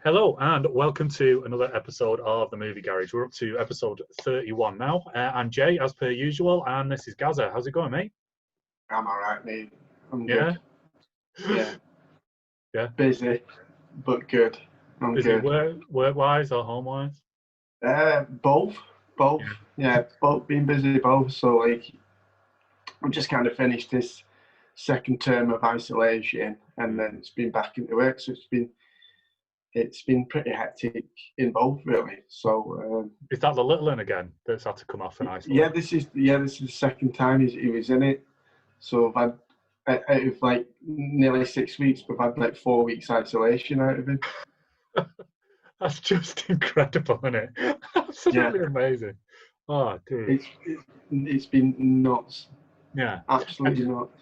Hello and welcome to another episode of the Movie Garage. We're up to episode 31 now. I'm Jay, as per usual, and this is Gaza. How's it going, mate? I'm alright, mate. I'm Yeah? good. Yeah. Yeah. Busy, but good. I'm Busy good. work-wise or home-wise? Both. Yeah, both. Being busy, both. So, I've just kind of finished this second term of isolation, and then it's been back into work. So it's been pretty hectic in both, really. So, Is that the little one again that's had to come off and isolate? yeah, this is the second time he was in it. So I've had, out of like nearly 6 weeks, we've had like 4 weeks isolation out of him. That's just incredible, isn't it? Absolutely amazing. Oh, dude. It's been nuts. Yeah. Absolutely nuts.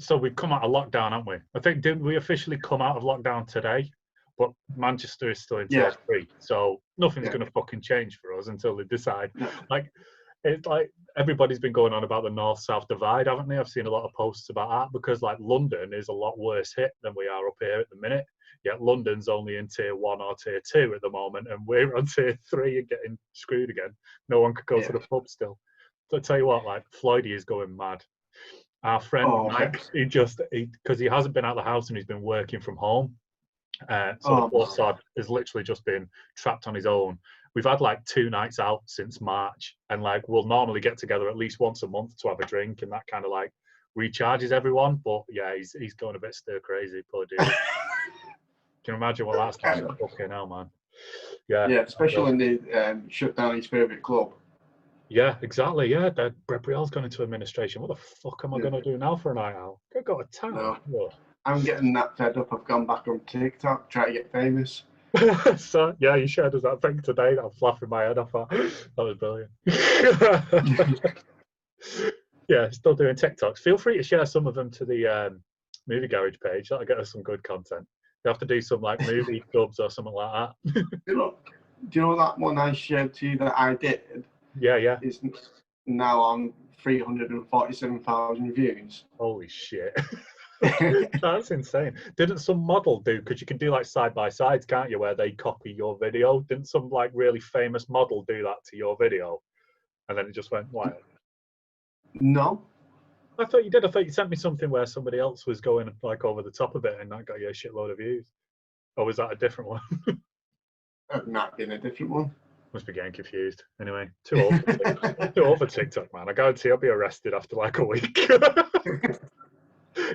So we've come out of lockdown, haven't we? I think, didn't we officially come out of lockdown today? But Manchester is still in tier 3, so nothing's going to fucking change for us until they decide. No. It's like everybody's been going on about the north-south divide, haven't they? I've seen a lot of posts about that because like London is a lot worse hit than we are up here at the minute. Yet London's only in tier 1 or tier 2 at the moment, and we're on tier 3 and getting screwed again. No one could go to the pub still. So I tell you what, like Floydie is going mad. Our friend Mike, because he hasn't been out of the house and he's been working from home. The poor sod has literally just been trapped on his own. We've had like 2 nights out since March, and like we'll normally get together at least once a month to have a drink, and that kind of like recharges everyone. But yeah, he's going a bit stir crazy, poor dude. Can you imagine what that's like? Fucking hell, man. Yeah, especially when they shut down his favourite club. Yeah, exactly. Yeah, Brett Brielle's gone into administration. What the fuck am I going to do now for a night out? Go to town. No. I'm getting that fed up. I've gone back on TikTok, trying to get famous. So, yeah, you shared us that thing today. I was laughing my head off. That was brilliant. Yeah, still doing TikToks. Feel free to share some of them to the Movie Garage page. That'll get us some good content. You have to do some like movie dubs or something like that. Do you know that one I shared to you that I did? Yeah. It's now on 347,000 views. Holy shit. That's insane. Didn't some model do, because you can do like side by sides, can't you, where they copy your video? Didn't some like really famous model do that to your video and then it just went wild? No, I thought you did. I thought you sent me something where somebody else was going like over the top of it and that got you a shitload of views. Or was that a different one? I've not been a different one. Must be getting confused. Anyway, too old for TikTok, man. I guarantee I'll be arrested after like a week.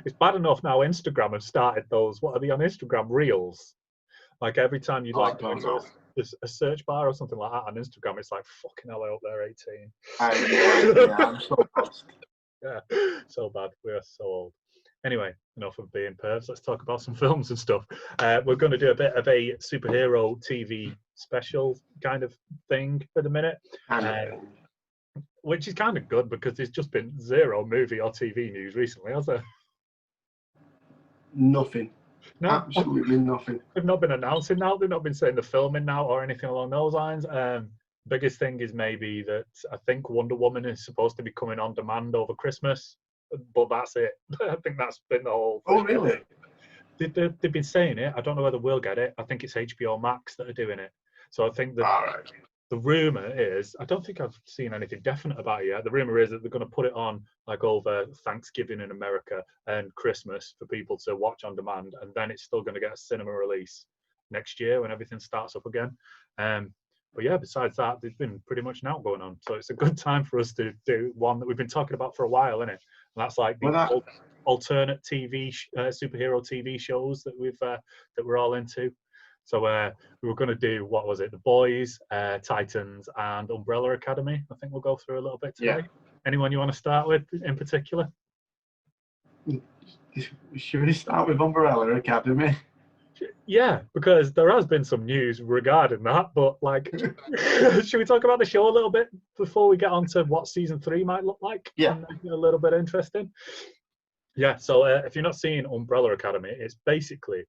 It's bad enough now Instagram have started those, what are they on Instagram, Reels? Like every time you like there's a search bar or something like that on Instagram, it's like, fucking hell, I hope they're 18. Yeah, I'm so lost. Yeah, so bad. We are so old. Anyway, enough of being pervs. Let's talk about some films and stuff. We're going to do a bit of a superhero TV special kind of thing for the minute. Which is kind of good because there's just been zero movie or TV news recently, has there? Nothing. No, absolutely nothing. They've not been announcing now. They've not been saying the filming now or anything along those lines. Biggest thing is maybe that I think Wonder Woman is supposed to be coming on demand over Christmas, but that's it. I think that's been the whole thing. Oh, really? They've been saying it. I don't know whether we'll get it. I think it's HBO Max that are doing it. So I think that the rumor is, I don't think I've seen anything definite about it yet. The rumor is that they're going to put it on like over Thanksgiving in America and Christmas for people to watch on demand, and then it's still going to get a cinema release next year when everything starts up again. But yeah, besides that, there's been pretty much now going on. So it's a good time for us to do one that we've been talking about for a while, isn't it? And that's like the alternate TV superhero TV shows that we're all into. So we were going to do, what was it? The Boys, Titans, and Umbrella Academy. I think we'll go through a little bit today. Yeah. Anyone you want to start with in particular? Should we start with Umbrella Academy? Yeah, because there has been some news regarding that. But like, should we talk about the show a little bit before we get on to what season 3 might look like? Yeah, a little bit interesting. Yeah. So if you're not seeing Umbrella Academy, it's basically.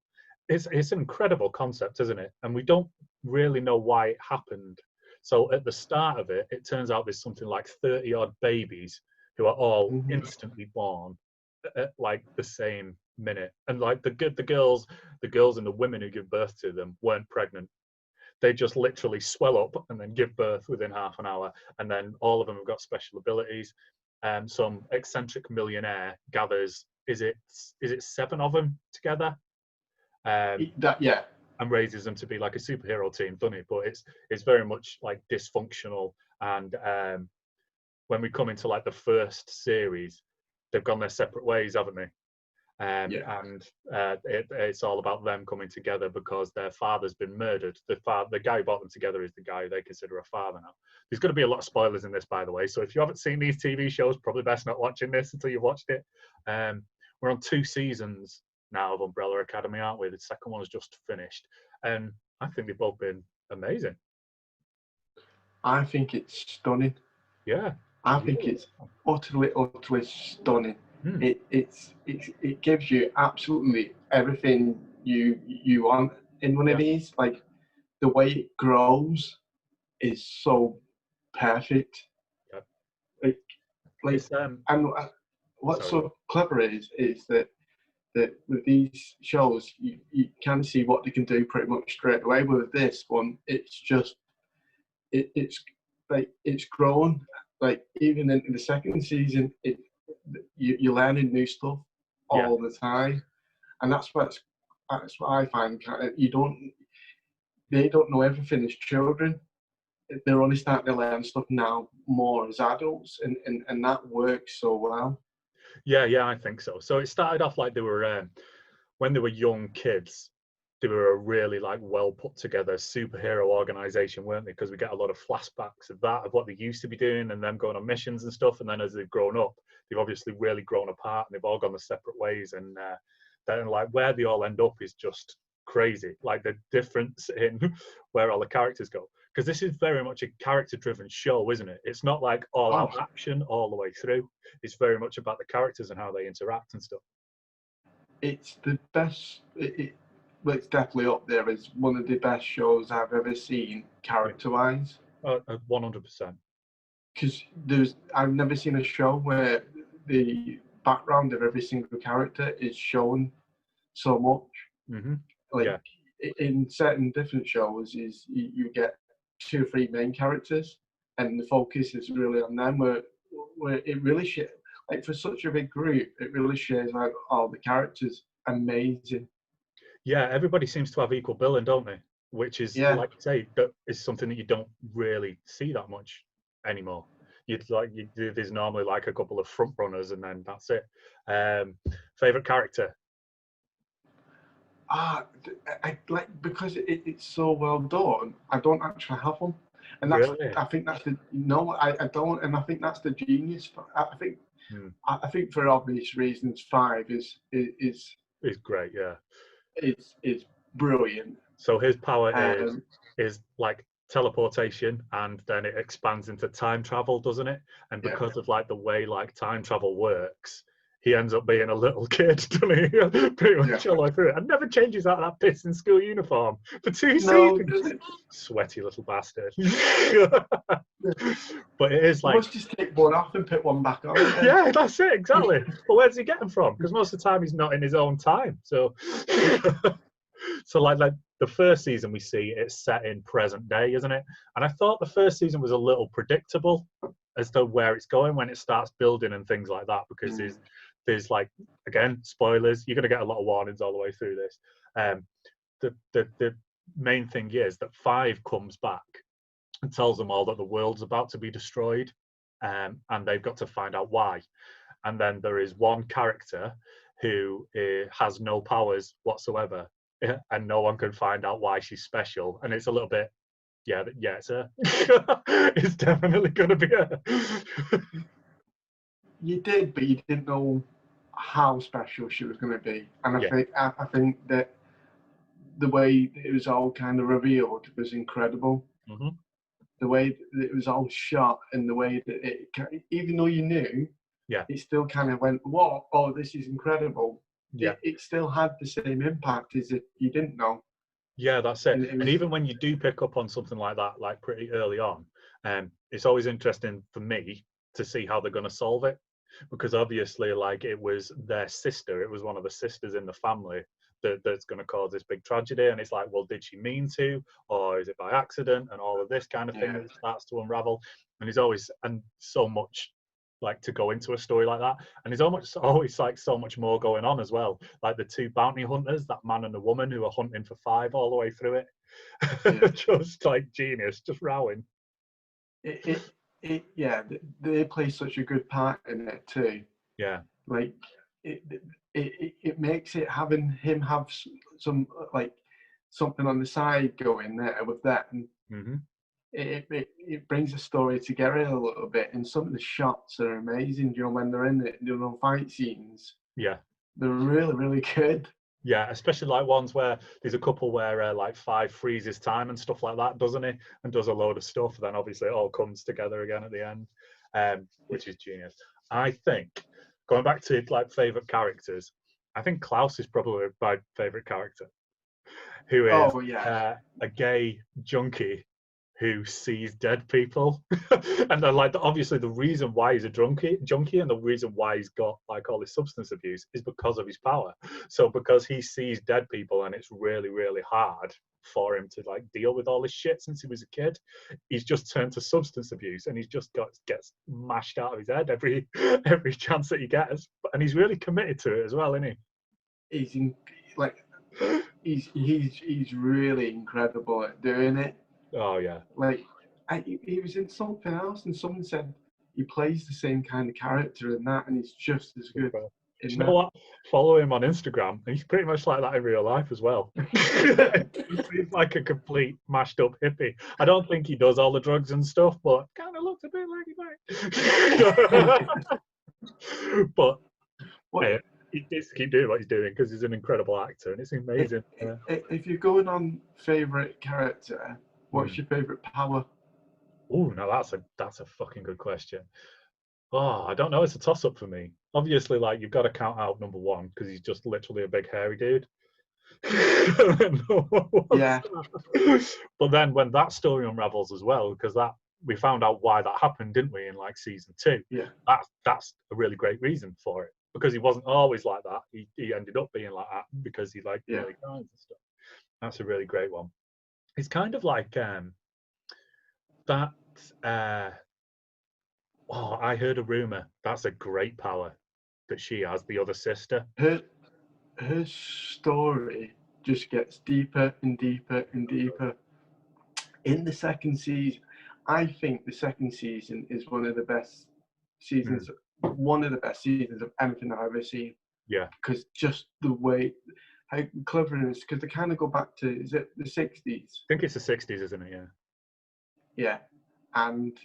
It's an incredible concept, isn't it? And we don't really know why it happened. So at the start of it, it turns out there's something like 30 odd babies who are all instantly born at like the same minute. And like the girls and the women who give birth to them weren't pregnant. They just literally swell up and then give birth within half an hour. And then all of them have got special abilities. Some eccentric millionaire gathers, is it 7 of them together? Yeah. And raises them to be like a superhero team, doesn't it? But it's very much like dysfunctional. And when we come into like the first series, they've gone their separate ways, haven't they? Yeah. And it's all about them coming together because their father's been murdered. The guy who brought them together is the guy they consider a father now. There's going to be a lot of spoilers in this, by the way. So if you haven't seen these TV shows, probably best not watching this until you've watched it. We're on 2 seasons now of Umbrella Academy, aren't we? The second one's just finished, and I think they've both been amazing. I think it's stunning. Yeah, I think it's utterly stunning. It gives you absolutely everything you want in one of these. Like the way it grows is so perfect. Yeah. And what's so clever is that with these shows you can see what they can do pretty much straight away. With this one, it's just it's grown. Like even in the second season, you're learning new stuff all the time, and that's what I find. They don't know everything as children. They're only starting to learn stuff now more as adults, and that works so well. Yeah, I think so. So it started off like they were when they were young kids. They were a really like well put together superhero organization, weren't they? Because we get a lot of flashbacks of that, of what they used to be doing, and them going on missions and stuff. And then as they've grown up, they've obviously really grown apart, and they've all gone their separate ways. And then like where they all end up is just crazy. Like the difference in where all the characters go. Because this is very much a character-driven show, isn't it? It's not like all-out action all the way through. It's very much about the characters and how they interact and stuff. It's the best. Well, it's definitely up there as one of the best shows I've ever seen, character-wise. 100%. Because I've never seen a show where the background of every single character is shown so much. Mm-hmm. Like in certain different shows, is you get 2 or 3 main characters, and the focus is really on them. Where it really like for such a big group, it really shares like all the characters amazing. Yeah, everybody seems to have equal billing, don't they? Which is, like you say, that is something that you don't really see that much anymore. There's normally like a couple of front runners, and then that's it. Favorite character? I like because it's so well done. I don't actually have one, and that's Really? I think that's I don't, and I think that's the genius. I think for obvious reasons, 5 is great. Yeah. It's brilliant. So his power is like teleportation, and then it expands into time travel, doesn't it? And because of like the way like time travel works, he ends up being a little kid, doesn't he? Pretty much all the way through it, and never changes out of that piss in school uniform for 2 seasons. Sweaty little bastard. But it is like, you must just take one off and put one back on. Yeah, that's it, exactly. But where's he get them from? Because most of the time he's not in his own time. So so like the first season we see it's set in present day, isn't it? And I thought the first season was a little predictable as to where it's going when it starts building and things like that, because there's like, again, spoilers, you're going to get a lot of warnings all the way through this. The main thing is that 5 comes back and tells them all that the world's about to be destroyed, and they've got to find out why. And then there is one character who has no powers whatsoever, and no one can find out why she's special. And it's a little bit, it's her. It's definitely going to be her. You did, but you didn't know how special she was going to be. And I think that the way it was all kind of revealed was incredible. Mm-hmm. The way that it was all shot, and the way that it, even though you knew, it still kind of went, "Whoa! Oh, this is incredible." Yeah, it still had the same impact as if you didn't know. Yeah, that's it. And even when you do pick up on something like that, like pretty early on, it's always interesting for me to see how they're going to solve it. because obviously, like, it was their sister. It was one of the sisters in the family that's going to cause this big tragedy. And it's like, well, did she mean to, or is it by accident? And all of this kind of thing Yeah. that starts to unravel. And he's always, and so much, like, to go into a story like that. And there's always like so much more going on as well. Like the two bounty hunters, that man and the woman who are hunting for 5 all the way through it. Yeah. Just like genius, just rowing. Yeah, they play such a good part in it too. Yeah. Like it makes it having him have some like something on the side going there with that, and Mm-hmm. it brings the story together a little bit. And some of the shots are amazing. You know, when they're in it, you know, fight scenes, Yeah. they're really, really good. Yeah, especially like ones where there's a couple where like 5 freezes time and stuff like that, doesn't he? And does a load of stuff. Then obviously it all comes together again at the end, which is genius. I think, going back to like favorite characters, I think Klaus is probably my favorite character, who is Oh yeah, a gay junkie who sees dead people. And then, like, obviously the reason why he's a junkie and the reason why he's got like all this substance abuse is because of his power. So because he sees dead people and it's really, really hard for him to like deal with all this shit since he was a kid, he's just turned to substance abuse, and he's just gets mashed out of his head every chance that he gets. And he's really committed to it as well, isn't he? he's in, like he's really incredible at doing it. Oh yeah. Like he was in something else, and someone said he plays the same kind of character in that, and he's just as good Do in you that. know what? Follow him on Instagram, and he's pretty much like that in real life as well. He's like a complete mashed up hippie. I don't think he does all the drugs and stuff, but kind of looks a bit like he might. But hey, he needs to keep doing what he's doing because he's an incredible actor, and it's amazing. If you're going on favorite character, what's your favorite power? Oh, now that's a fucking good question. Oh, I don't know. It's a toss up for me. Obviously, like, you've got to count out number 1 because he's just literally a big hairy dude. Yeah. But then when that story unravels as well, because that we found out why that happened, didn't we, in like season 2? Yeah. That's a really great reason for it, because he wasn't always like that. He ended up being like that because he like really grinds and stuff. That's a really great one. It's kind of like that. Oh, I heard a rumor. That's a great power that she has, the other sister. Her story just gets deeper and deeper and deeper. In the second season, I think the second season is one of the best seasons, one of the best seasons of anything I've ever seen. Yeah. Because just the way, how clever it is, because they kind of go back to, is it the 60s? I think it's the 60s, isn't it? Yeah. Yeah. And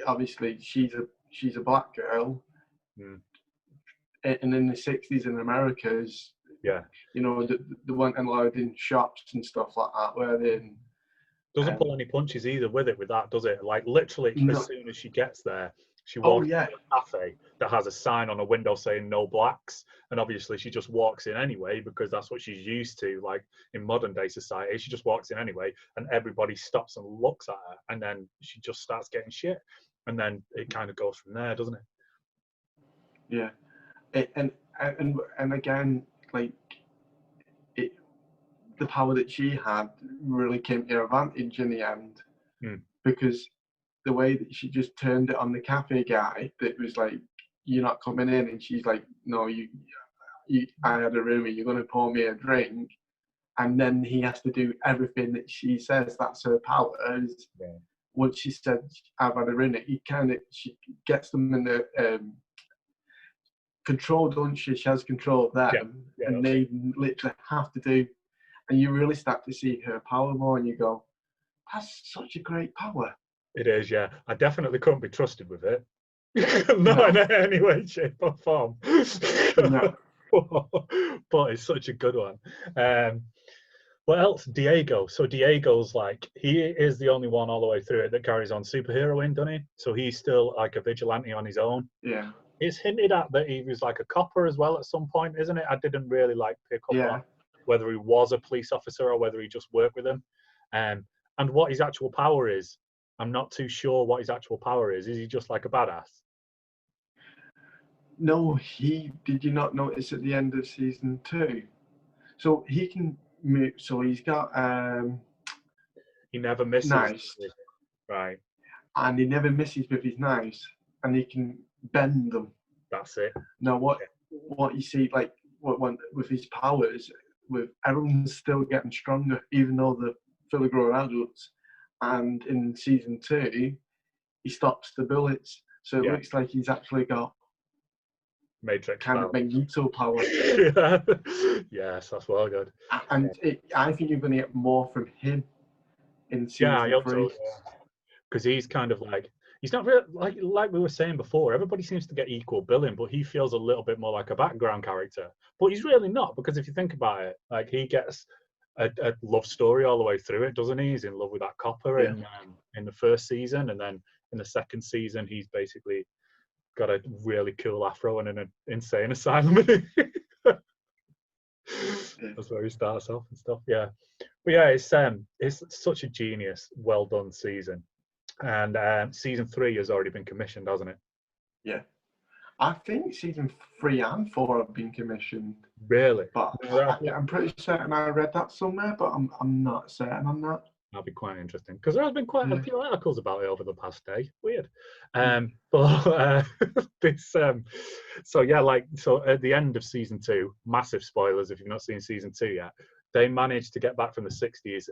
obviously she's a black girl. And in the 60s in America, yeah, you know, they weren't allowed in shops and stuff like that, where they doesn't pull any punches either with that, does it? Like, literally, no. as soon as she gets there, she walks into a cafe that has a sign on a window saying no blacks, and obviously she just walks in anyway because that's what she's used to. Like, in modern day society, she just walks in anyway, and everybody stops and looks at her, and then she just starts getting shit, and then it kind of goes from there, doesn't it? Yeah. And again, like, the power that she had really came to her advantage in the end, because the way that she just turned it on the cafe guy, that was like, "You're not coming in," and she's like, "No, you I had a roomie. You're going to pour me a drink," and then he has to do everything that she says. That's her power. Once she said, "I've had a roomie," she gets them in the control, don't she? She has control of them, and they literally have to do. And you really start to see her power more, and you go, "That's such a great power." It is, yeah. I definitely couldn't be trusted with it. Not in any way, shape, or form. No. But it's such a good one. What else? Diego. So Diego's like, he is the only one all the way through it that carries on superheroing, doesn't he? So he's still like a vigilante on his own. Yeah. It's hinted at that he was like a copper as well at some point, isn't it? I didn't really like pick up on whether he was a police officer or whether he just worked with him. And what his actual power is. I'm not too sure what his actual power is. Is he just like a badass? No, did you not notice at the end of season 2? So he can move. So he's got He never misses. knives, Right. and he never misses with his knives, and he can bend them. That's it. Now, what you see, like with his powers, with everyone's still getting stronger, even though they're fully grown adults. And in season 2, he stops the bullets, so it looks like he's actually got Matrix kind power. of Magneto power. Yeah. Yes, that's well good. And I think you're going to get more from him in season I hope 3. so. Because he's kind of like, he's not really like we were saying before. Everybody seems to get equal billing, but he feels a little bit more like a background character. But he's really not, because if you think about it, like he gets a love story all the way through it, doesn't he? He's in love with that copper in the first season, and then in the second season, he's basically got a really cool afro and an insane asylum. That's where he starts off and stuff. Yeah, but yeah, it's such a genius, well done season, and season 3 has already been commissioned, hasn't it? Yeah, I think season 3 and 4 have been commissioned. Really? But I'm pretty certain I read that somewhere, but I'm not certain on that. That'll be quite interesting, because there has been quite a few articles about it over the past day. Weird. But this so at the end of season 2, massive spoilers if you've not seen season 2 yet, they managed to get back from the 60s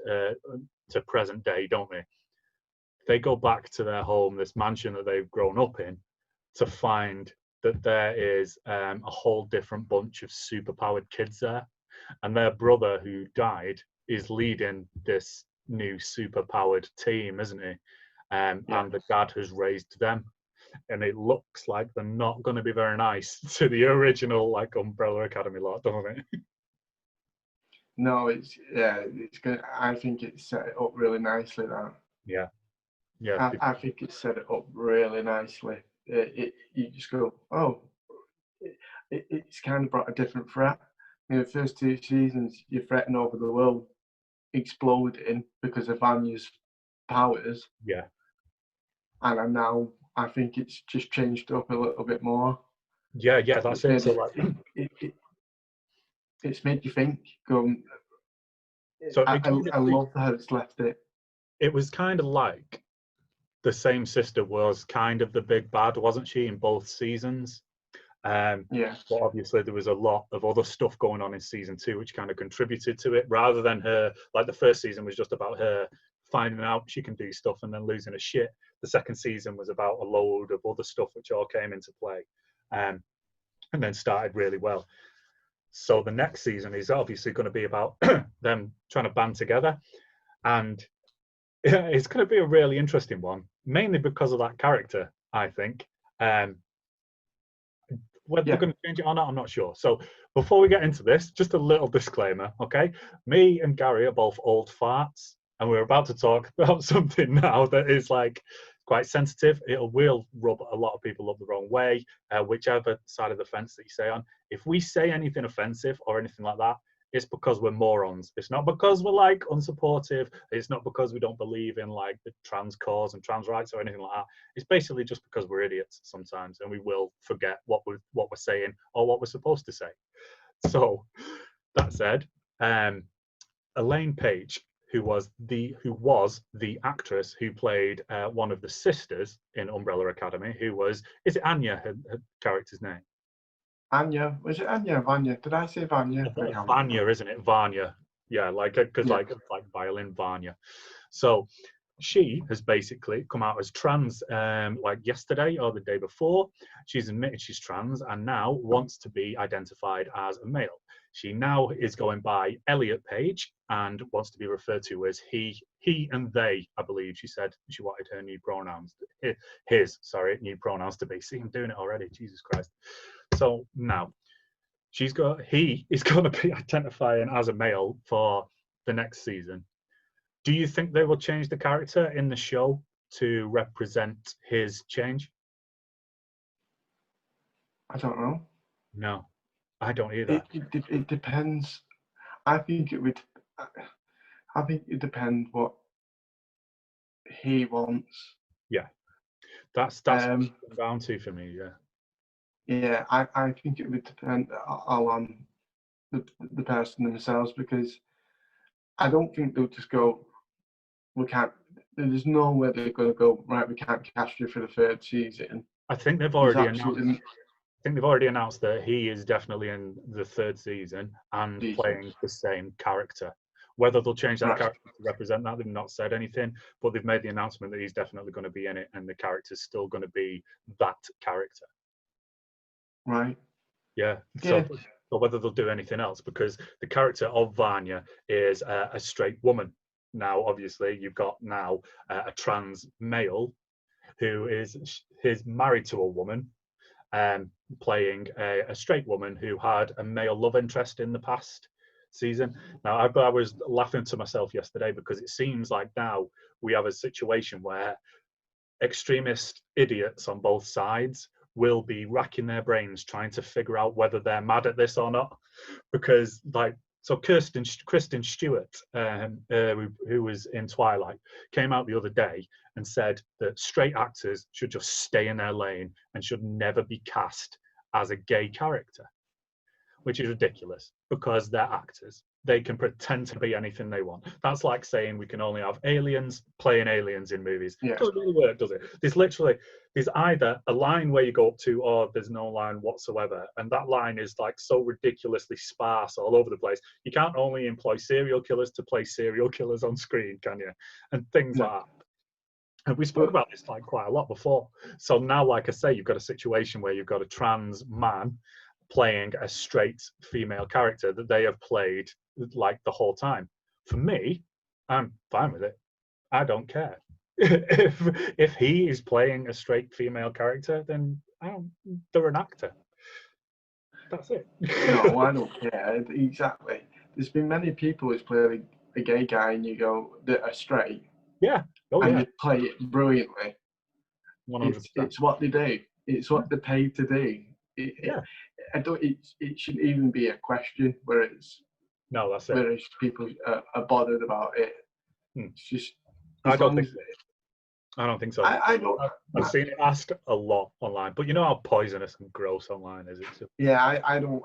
to present day, don't they? They go back to their home, this mansion that they've grown up in, to find that there is a whole different bunch of superpowered kids there, and their brother who died is leading this new superpowered team, isn't he? And the dad has raised them, and it looks like they're not going to be very nice to the original like Umbrella Academy lot, doesn't it? No, it's good. I think it's set it up really nicely. That I think it's set it up really nicely. You just go, oh, it's kind of brought a different threat. In the first 2 seasons, you're threatening over the world exploding because of Vanya's powers. Yeah. And now I think it's just changed up a little bit more. Yeah, that's it. So it's made you think. So I love how it's left it. It was kind of like the same sister was kind of the big bad, wasn't she, in both seasons? But obviously there was a lot of other stuff going on in season 2 which kind of contributed to it, rather than her, like the first season was just about her finding out she can do stuff and then losing her shit. The second season was about a load of other stuff which all came into play, and then started really well. So the next season is obviously going to be about them trying to band together, and it's going to be a really interesting one, mainly because of that character, I think. Whether they're going to change it or not, I'm not sure. So before we get into this, just a little disclaimer, okay? Me and Gary are both old farts, and we're about to talk about something now that is like quite sensitive. It will rub a lot of people up the wrong way, whichever side of the fence that you say on. If we say anything offensive or anything like that, it's because we're morons. It's not because we're like unsupportive. It's not because we don't believe in like the trans cause and trans rights or anything like that. It's basically just because we're idiots sometimes, and we will forget what we're saying or what we're supposed to say. So that said, Elaine Page, who was the actress who played one of the sisters in Umbrella Academy, is it Anya, her character's name? Anya, was it Anya or Vanya? Did I say Vanya? Vanya, isn't it? Vanya. Yeah, like like violin Vanya. So she has basically come out as trans like yesterday or the day before. She's admitted she's trans and now wants to be identified as a male. She now is going by Elliot Page and wants to be referred to as he and they, I believe. She said she wanted her new pronouns, new pronouns to be. See, I'm doing it already. Jesus Christ. So now he is going to be identifying as a male for the next season. Do you think they will change the character in the show to represent his change? I don't know. No, I don't either. It depends. I think it depends what he wants. Yeah, that's what I'm down to for me. Yeah. Yeah, I think it would depend all on the person themselves, because I don't think they'll just go, we can't. There's no way they're going to go, right, we can't cast you for the third season. I think they've There's already announced. absolutely I think they've already announced that he is definitely in the third season and seasons. playing the same character. Whether they'll change that Right, character to represent that, they've not said anything, but they've made the announcement that he's definitely going to be in it, and the character's still going to be that character. right. Yeah. Yeah, So whether they'll do anything else, because the character of Vanya is a straight woman. Now, obviously, you've got now a trans male who is married to a woman, um, playing a straight woman who had a male love interest in the past season. Now, I was laughing to myself yesterday because it seems like now we have a situation where extremist idiots on both sides will be racking their brains trying to figure out whether they're mad at this or not, because like so Kristen Stewart, who was in Twilight, came out the other day and said that straight actors should just stay in their lane and should never be cast as a gay character, which is ridiculous because they're actors. They can pretend to be anything they want. That's like saying we can only have aliens playing aliens in movies. yeah, Doesn't really work, does it? There's either a line where you go up to, or there's no line whatsoever. And that line is like so ridiculously sparse all over the place. You can't only employ serial killers to play serial killers on screen, can you? And things no. like that. And we spoke But about this like quite a lot before. So now, like I say, you've got a situation where you've got a trans man playing a straight female character that they have played like the whole time. For me, I'm fine with it. I don't care. if he is playing a straight female character, then they're an actor. That's it. no, I don't care. Exactly. There's been many people who's played a gay guy, and you go, that are straight, Yeah. Oh and yeah. they play it brilliantly. 100%. It's what they do. It's Yeah. what they're paid to do. Yeah. I don't. It shouldn't even be a question No, that's it. whereas people are bothered about it. Hmm. It's just I as don't long think as I don't think so. I don't. I've seen it asked a lot online, but you know how poisonous and gross online is. It's just, Yeah, I don't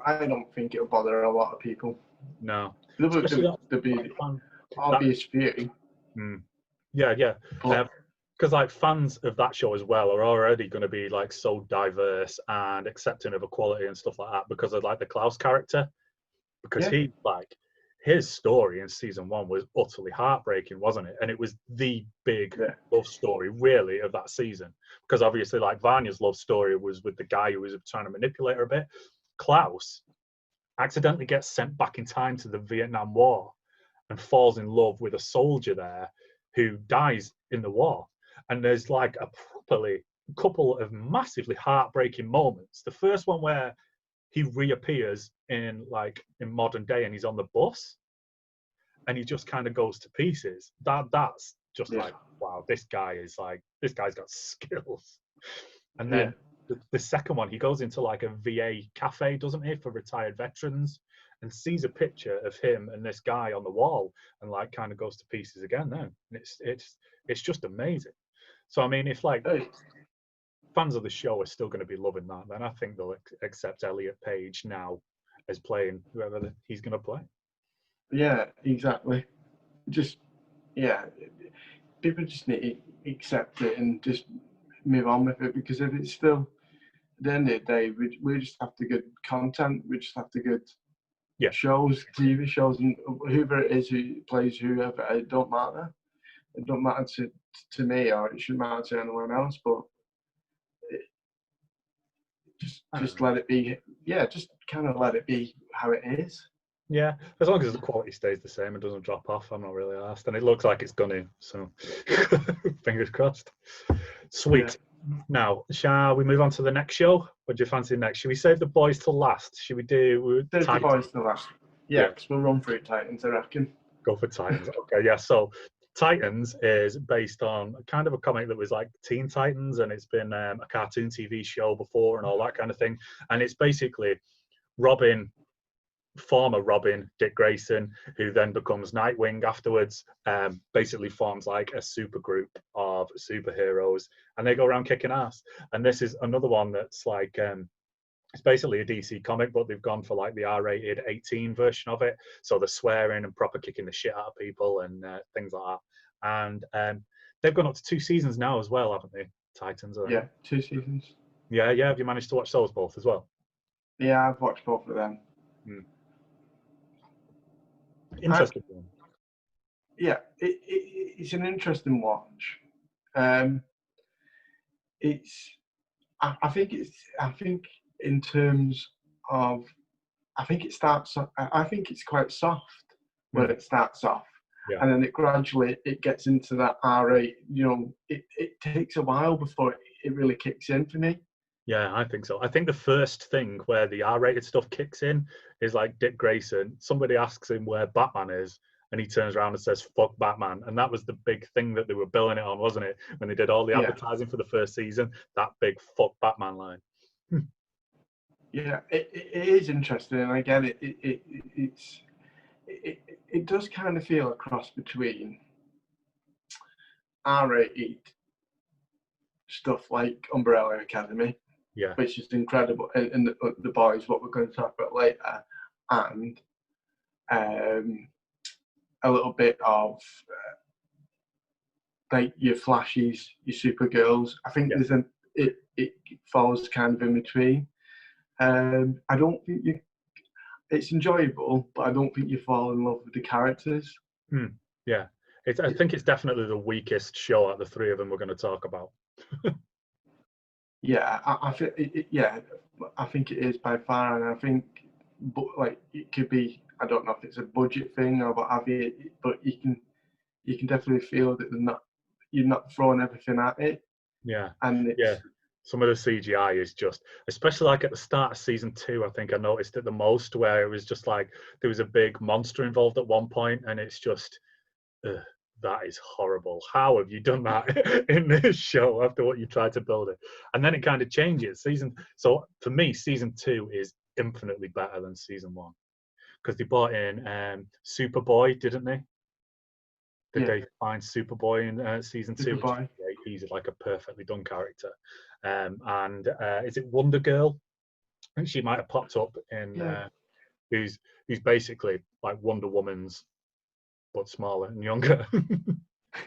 think it'll bother a lot of people. no, especially There'll like be that. obvious few, Mm, yeah, yeah. but Because like fans of that show as well are already going to be like so diverse and accepting of equality and stuff like that because of like the Klaus character. Because yeah, he like his story in season one was utterly heartbreaking, wasn't it? And it was the big yeah, love story really of that season. Because obviously like Vanya's love story was with the guy who was trying to manipulate her a bit. Klaus accidentally gets sent back in time to the Vietnam War and falls in love with a soldier there who dies in the war. And there's like a properly couple of massively heartbreaking moments. The first one where he reappears in modern day and he's on the bus and he just kind of goes to pieces. That's just yeah, like, wow, this guy's got skills. And yeah. then the second one, he goes into like a VA cafe, doesn't he, for retired veterans, and sees a picture of him and this guy on the wall, and like kind of goes to pieces again. Then it's just amazing. So I mean, if like Hey, fans of the show are still going to be loving that, then I think they'll accept Elliot Page now as playing whoever he's going to play. yeah, exactly. Just yeah, people just need to accept it and just move on with it, because if it's still at the end of the day, we just have the good content, we just have the good Yeah, shows, TV shows, and whoever it is who plays whoever, it don't matter. It don't matter to me, or it shouldn't matter to anyone else. But it, I don't just know. let it be. Yeah, just kind of let it be how it is. Yeah, as long as the quality stays the same and doesn't drop off, I'm not really asked. And it looks like it's gonna, so fingers crossed. Yeah, Sweet. Now, shall we move on to the next show? What do you fancy next? Should we save the boys till last? Should we do save the Titans? boys to last. Yeah, Yeah, because we'll run through Titans, I reckon. go for Titans. Okay, yeah. So Titans is based on kind of a comic that was like Teen Titans, and it's been a cartoon TV show before and all that kind of thing. And it's basically Robin, former Robin, Dick Grayson, who then becomes Nightwing afterwards, basically forms like a super group of superheroes, and they go around kicking ass. And this is another one that's like It's basically a DC comic, but they've gone for like the R-rated 18 version of it. So they're swearing and proper kicking the shit out of people and things like that. And they've gone up to 2 seasons now as well, haven't they? Titans, I think. Yeah, 2 seasons. Yeah, yeah. Have you managed to watch those both as well? Yeah, I've watched both of them. Interesting one. Yeah, it's an interesting watch. I think in terms of, I think it's quite soft when it starts off, and then it gradually gets into that R8. You know, it takes a while before it really kicks in for me. Yeah, I think so. I think the first thing where the R-rated stuff kicks in is like Dick Grayson. Somebody asks him where Batman is, and he turns around and says, "Fuck Batman." And that was the big thing that they were billing it on, wasn't it? When they did all the advertising for the first season, that big "fuck Batman" line. Yeah, it is interesting, and again, it does kind of feel a cross between R-rated stuff like Umbrella Academy, which is incredible, and the boys, what we're going to talk about later, and a little bit of like your Flashies, your Supergirls. I think it falls kind of in between. I don't think it's enjoyable, but I don't think you fall in love with the characters. Yeah, I think it's definitely the weakest show out of the three of them we're going to talk about. Yeah, I think it is by far, and I think, but like it could be. I don't know if it's a budget thing or what have you, but you can definitely feel that you're not throwing everything at it. Yeah, and some of the CGI is just, especially like at the start of season 2, I think I noticed it the most, where it was just like there was a big monster involved at one point, and it's just, that is horrible. How have you done that in this show after what you tried to build it? And then it kind of changes. So for me, season 2 is infinitely better than season 1, because they brought in Superboy, didn't they? Did they find Superboy in season 2? Superboy. He's like a perfectly done character. And is it Wonder Girl? I think she might have popped up in who's basically like Wonder Woman's, but smaller and younger,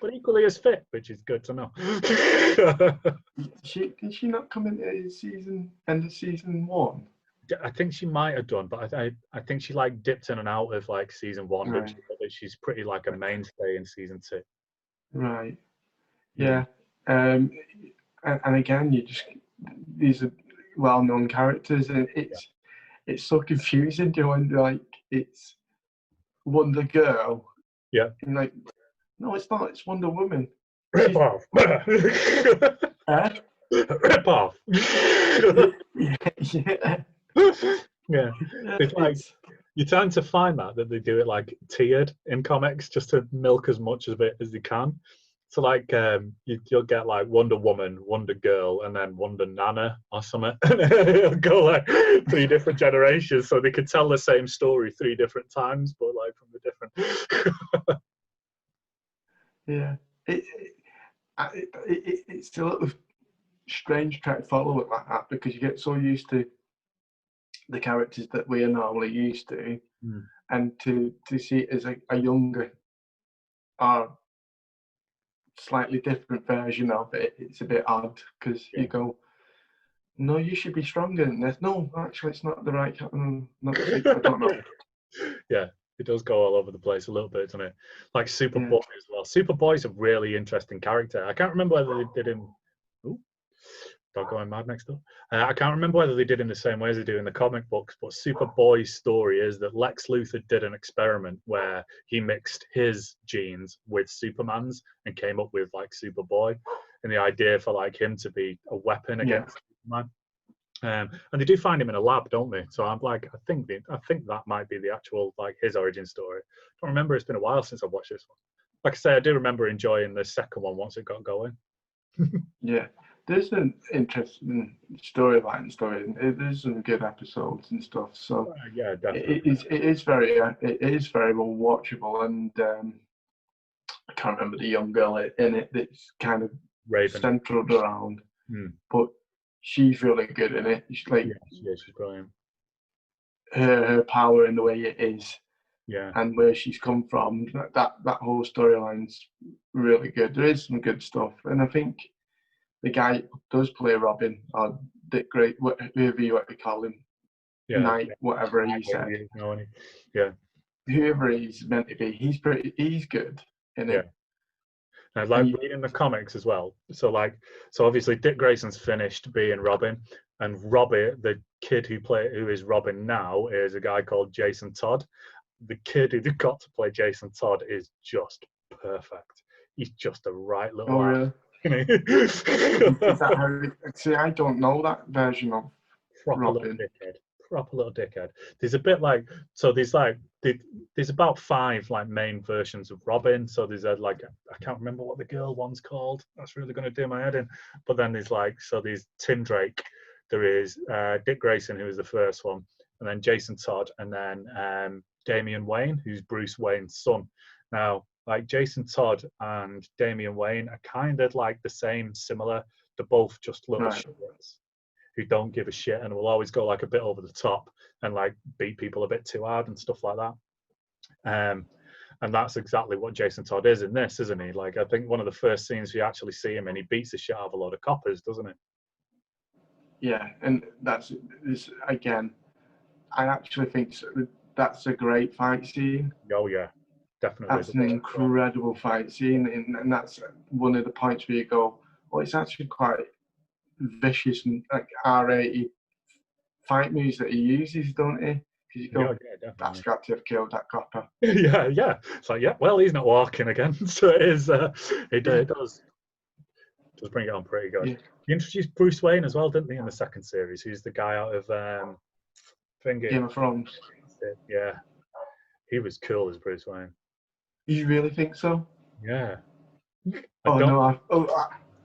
but equally as fit, which is good to know. Did she not come into end of season 1? I think she might have done, but I think she like dipped in and out of like season 1, right. but she's pretty like a mainstay in season 2. Right. Yeah. And again, these are well-known characters, and it's so confusing doing like it's Wonder Girl. Yeah. And like, no, it's not. It's Wonder Woman. Rip off. Rip off. Yeah. It's like you tend to find that they do it like tiered in comics, just to milk as much of it as they can. So like you'll get like Wonder Woman, Wonder Girl, and then Wonder Nana or something. It'll go like 3 different generations, so they could tell the same story 3 different times, but like from the different. Yeah, it's a little strange trying to follow it like that, because you get so used to the characters that we are normally used to, and to see it as a younger or slightly different version of it, it's a bit odd, because you go, no, you should be stronger than this. No, actually, it's not the right. I don't know. Yeah, it does go all over the place a little bit, doesn't it? Like Superboy as well. Superboy's a really interesting character. I can't remember whether they did him. Ooh, dog going mad next door. I can't remember whether they did him the same way as they do in the comic books, but Superboy's story is that Lex Luthor did an experiment where he mixed his genes with Superman's and came up with like Superboy, and the idea for like him to be a weapon against Superman. And they do find him in a lab, don't they? So I'm like, I think that might be the actual like his origin story. I don't remember. It's been a while since I've watched this one. Like I say, I do remember enjoying the second one once it got going. Yeah, there's an interesting storyline. There's some good episodes and stuff. So yeah, definitely. It is very well watchable, and I can't remember the young girl in it that's kind of centered around, but she's really good in it. She's like Yeah, she's brilliant. her power and the way it is, Yeah, and where she's come from. That whole storyline's really good. There is some good stuff, and I think the guy who does play Robin, or Dick Great, whoever you want to call him, yeah, Knight, whatever he yeah, said, yeah, whoever he's meant to be, he's good in yeah. it. I like reading the comics as well. So obviously Dick Grayson's finished being Robin, and Robbie, the kid who is Robin now, is a guy called Jason Todd. The kid who got to play Jason Todd is just perfect. He's just a right little Oh, lad. really? Is that how? See, I don't know that version of Proper little Robin. dickhead. Proper little dickhead. There's a bit like so. There's about 5 like main versions of Robin. So there's I can't remember what the girl one's called. That's really going to do my head in. But then there's Tim Drake. There is Dick Grayson, who is the first one, and then Jason Todd, and then Damian Wayne, who's Bruce Wayne's son. Now, like Jason Todd and Damian Wayne are kind of like the same, similar. They're both just little Right. shits who don't give a shit and will always go like a bit over the top and like beat people a bit too hard and stuff like that. And that's exactly what Jason Todd is in this, isn't he? Like I think one of the first scenes we actually see him and he beats the shit out of a load of coppers, doesn't he? Yeah, and that's again. I actually think that's a great fight scene. Oh yeah, definitely. That's an incredible fight scene, and that's one of the points where you go, "Well, it's actually quite vicious and like R-rated fight moves that he uses, don't he?" Because you go, Yeah, "That's definitely. got to have killed that copper." Yeah. It's like, yeah, well, he's not walking again, so it is. It does bring it on pretty good. Yeah. He introduced Bruce Wayne as well, didn't he, in the second series? Who's the guy out of Thingy? Game of Thrones. Yeah, he was cool as Bruce Wayne. You really think so? Yeah. No,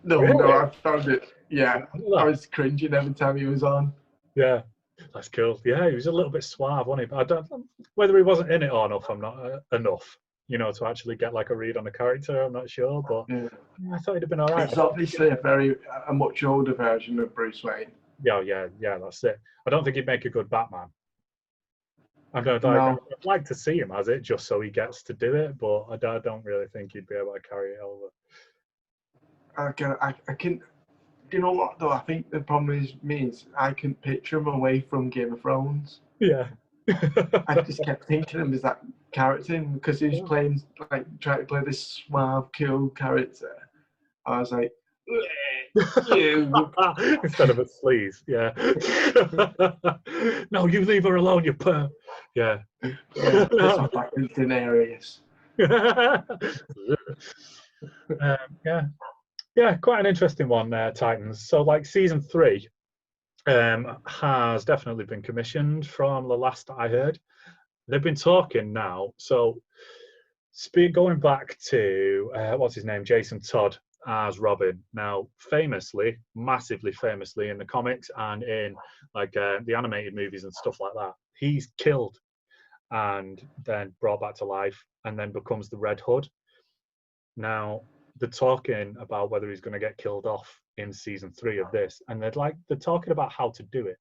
no, Really? I found it. Yeah, I was cringing every time he was on. Yeah, that's cool. Yeah, he was a little bit suave, wasn't he? But I don't whether he wasn't in it or enough. I'm not enough, to actually get like a read on the character. I'm not sure, but Yeah. I thought he'd have been all right. It's obviously a much older version of Bruce Wayne. Yeah. That's it. I don't think he'd make a good Batman. I'd No, like to see him as it just so he gets to do it, but I don't really think he'd be able to carry it over. I can. Do you know what though? I think the problem is I can picture him away from Game of Thrones. Yeah. I just kept thinking him as that character because he was trying to play this suave, cool character. I was like, you. Instead of a sleaze, yeah. No, you leave her alone, you perv. Yeah. Yeah, this was like Daenerys. Yeah, quite an interesting one there, Titans. So, like season 3 has definitely been commissioned from the last I heard. They've been talking now. So, going back to what's his name, Jason Todd as Robin. Now, massively famously in the comics and in the animated movies and stuff like that, he's killed and then brought back to life and then becomes the Red Hood. Now, they're talking about whether he's going to get killed off in season 3 of this, and they're talking about how to do it.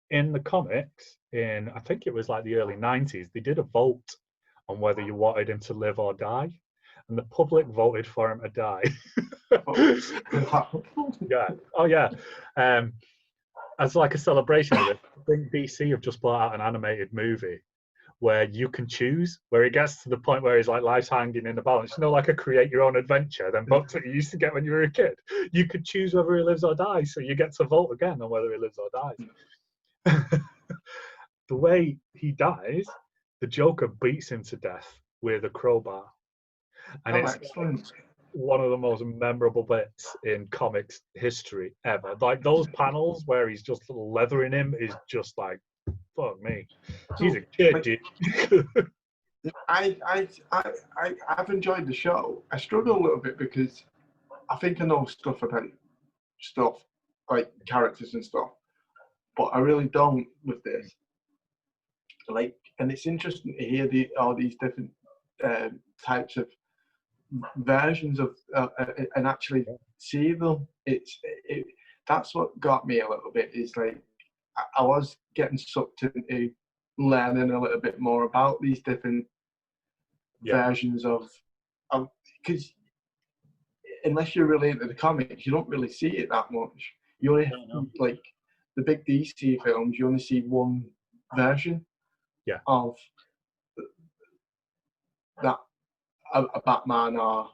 In the comics, in I think it was like the early 90s, they did a vote on whether you wanted him to live or die, and the public voted for him to die. Yeah. Oh yeah. As like a celebration of it, I think DC have just brought out an animated movie where you can choose, where it gets to the point where his like life's hanging in the balance. Like a create your own adventure, them books that you used to get when you were a kid. You could choose whether he lives or dies, so you get to vote again on whether he lives or dies. The way he dies, the Joker beats him to death with a crowbar. And it's excellent. one of the most memorable bits in comics history ever. Like those panels where he's just leathering him is just like, fuck me. He's a kid, dude. I've enjoyed the show. I struggle a little bit because I think I know stuff about stuff like characters and stuff, but I really don't with this. And it's interesting to hear all these different types of versions of and actually see them. that's what got me a little bit. Is like I was getting sucked into learning a little bit more about these different versions of because unless you're really into the comics, you don't really see it that much. You only like the big DC films. You only see one version of that a Batman. Or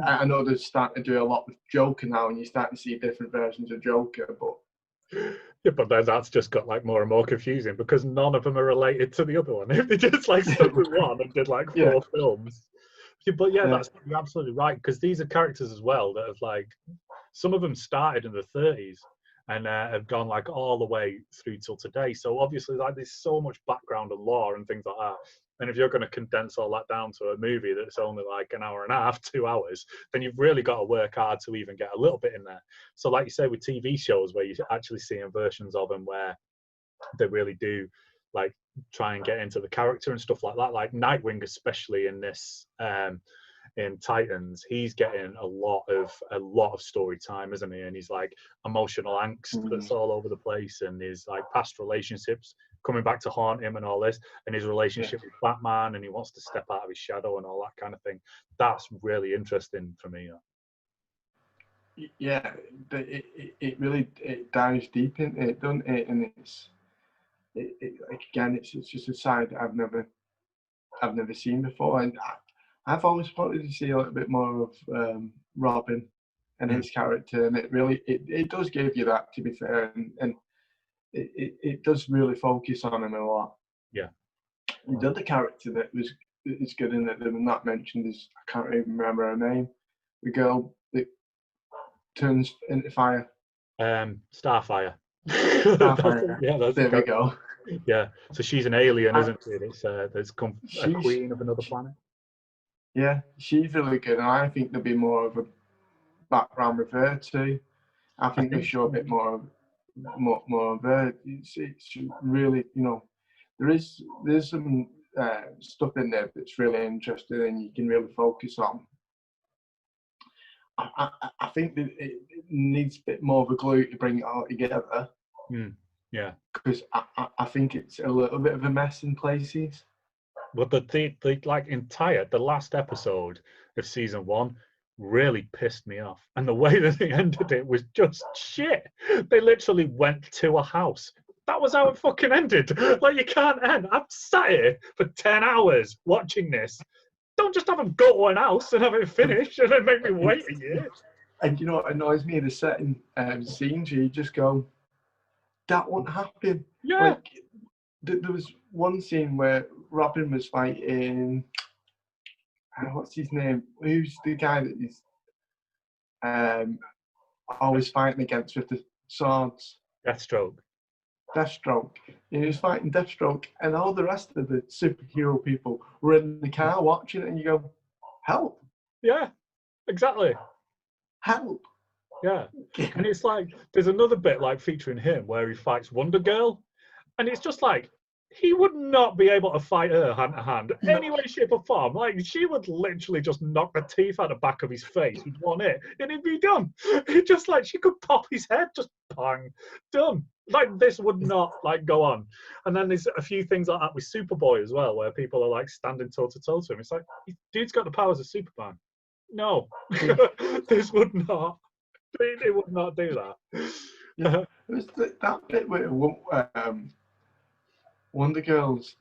I know they're starting to do a lot with Joker now, and you start to see different versions of Joker. But but then that's just got like more and more confusing because none of them are related to the other one. If they just like stuck with one and did like 4 films. But that's you're absolutely right, because these are characters as well that have like, some of them started in the 30s and have gone like all the way through till today. So obviously like there's so much background and lore and things like that. And if you're going to condense all that down to a movie that's only like an hour and a half, 2 hours, then you've really got to work hard to even get a little bit in there. So like you say with TV shows where you're actually seeing versions of them where they really do like try and get into the character and stuff like that, like Nightwing, especially in this in Titans, he's getting a lot of story time, isn't he? And he's like emotional angst that's all over the place, and his like past relationships coming back to haunt him and all this, and his relationship with Batman, and he wants to step out of his shadow and all that kind of thing. That's really interesting for me. Yeah, it really dives deep into it, doesn't it? And again, it's just a side that I've never seen before, and I've always wanted to see a little bit more of Robin and his character, and it does give you that, to be fair, and it does really focus on him a lot. Yeah. The other character that is good in it that I'm not mentioned is, I can't even remember her name, the girl that turns into fire. Starfire. Starfire. There we go. Yeah, so she's an alien, isn't she? It's there's a queen of another planet. Yeah, she's really good, and I think there'll be more of a background with her too. I think they show a bit more of her. It's really, there's some stuff in there that's really interesting, and you can really focus on. I think that it needs a bit more of a glue to bring it all together. Yeah, because I think it's a little bit of a mess in places. But the like the last episode of season 1 really pissed me off, and the way that they ended it was just shit. They literally went to a house. That was how it fucking ended. Like, you can't end. I'm sat here for 10 hours watching this. Don't just have them go to an house and have it finished and then make me wait a year. And you know what annoys me? The setting scenes, you just go, that won't happen. Yeah. Like, there was one scene where Robin was fighting, what's his name? Who's the guy that is always fighting against with the swords? Deathstroke. He was fighting Deathstroke, and all the rest of the superhero people were in the car watching it, and you go, help. Yeah, exactly. Help. Yeah. And it's like, there's another bit like featuring him where he fights Wonder Girl, and it's just like, he would not be able to fight her hand to hand any way, shape, or form. Like, she would literally just knock the teeth out the back of his face with one hit, and it'd be done. It's just like, she could pop his head, just bang, done. Like, this would not like go on. And then there's a few things like that with Superboy as well, where people are like standing toe to toe to him. It's like, dude's got the powers of Superman. No, this would not. It would not do that. Yeah. It was that bit where Wonder Girl's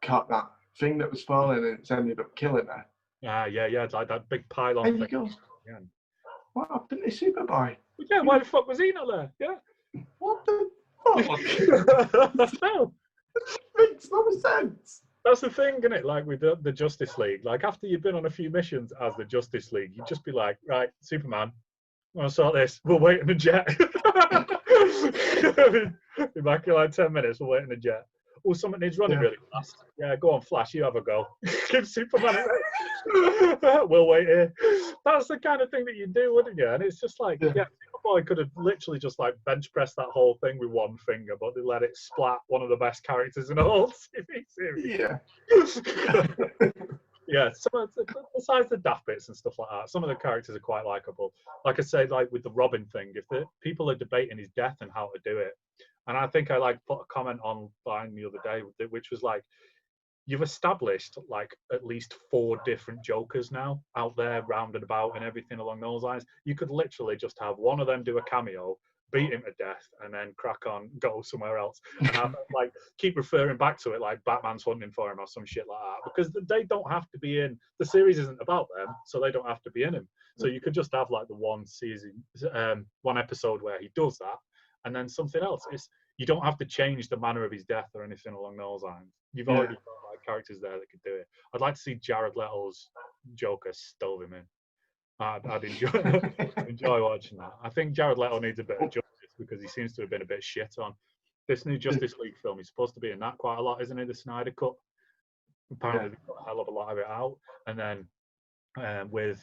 caught that thing that was falling and it's ended up killing her. Yeah, it's like that big pylon thing. And you go, what happened to Superboy? Yeah, why the fuck was he not there? Yeah. What the fuck? No. It makes no sense. That's the thing, isn't it? Like with the Justice League, like after you've been on a few missions as the Justice League, you just be like, right, Superman, I want to sort this. We'll wait in the jet. Be back in like 10 minutes. We'll wait in the jet. Oh, someone needs running really fast. Yeah, go on, Flash. You have a go. Give Superman a We'll wait here. That's the kind of thing that you do, wouldn't you? And it's just like, Superboy could have literally just like bench pressed that whole thing with one finger, but they let it splat one of the best characters in the whole TV series. Yeah. Yeah, besides the daft bits and stuff like that, some of the characters are quite likable. Like I say, like with the Robin thing, if the people are debating his death and how to do it, and I think I like put a comment online the other day, which was like, you've established like at least 4 different Jokers now out there, round and about, and everything along those lines. You could literally just have one of them do a cameo, beat him to death, and then crack on, go somewhere else, and have, like, keep referring back to it like Batman's hunting for him or some shit like that, because they don't have to be in. The series isn't about them, so they don't have to be in him. So you could just have like the one season, one episode where he does that, and then something else. You don't have to change the manner of his death or anything along those lines. You've already got like characters there that could do it. I'd like to see Jared Leto's Joker stove him in. I'd enjoy watching that. I think Jared Leto needs a bit of justice because he seems to have been a bit shit on this new Justice League film. He's supposed to be in that quite a lot, isn't he? The Snyder Cut. Apparently, they got a hell of a lot of it out. And then with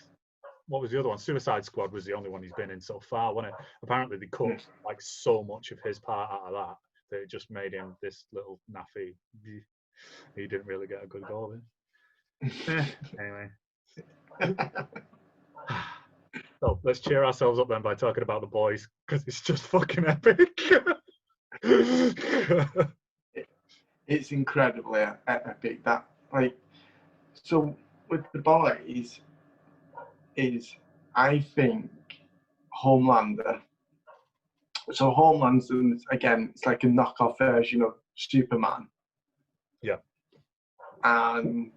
what was the other one? Suicide Squad was the only one he's been in so far, wasn't it? Apparently, they cut like so much of his part out of that it just made him this little naffy. He didn't really get a good go of it. Anyway. So let's cheer ourselves up then by talking about The Boys, because it's just fucking epic. It's incredibly epic. That, like, so with The Boys is, I think, Homelander. So Homelander's, again, it's like a knockoff version of Superman. Yeah. And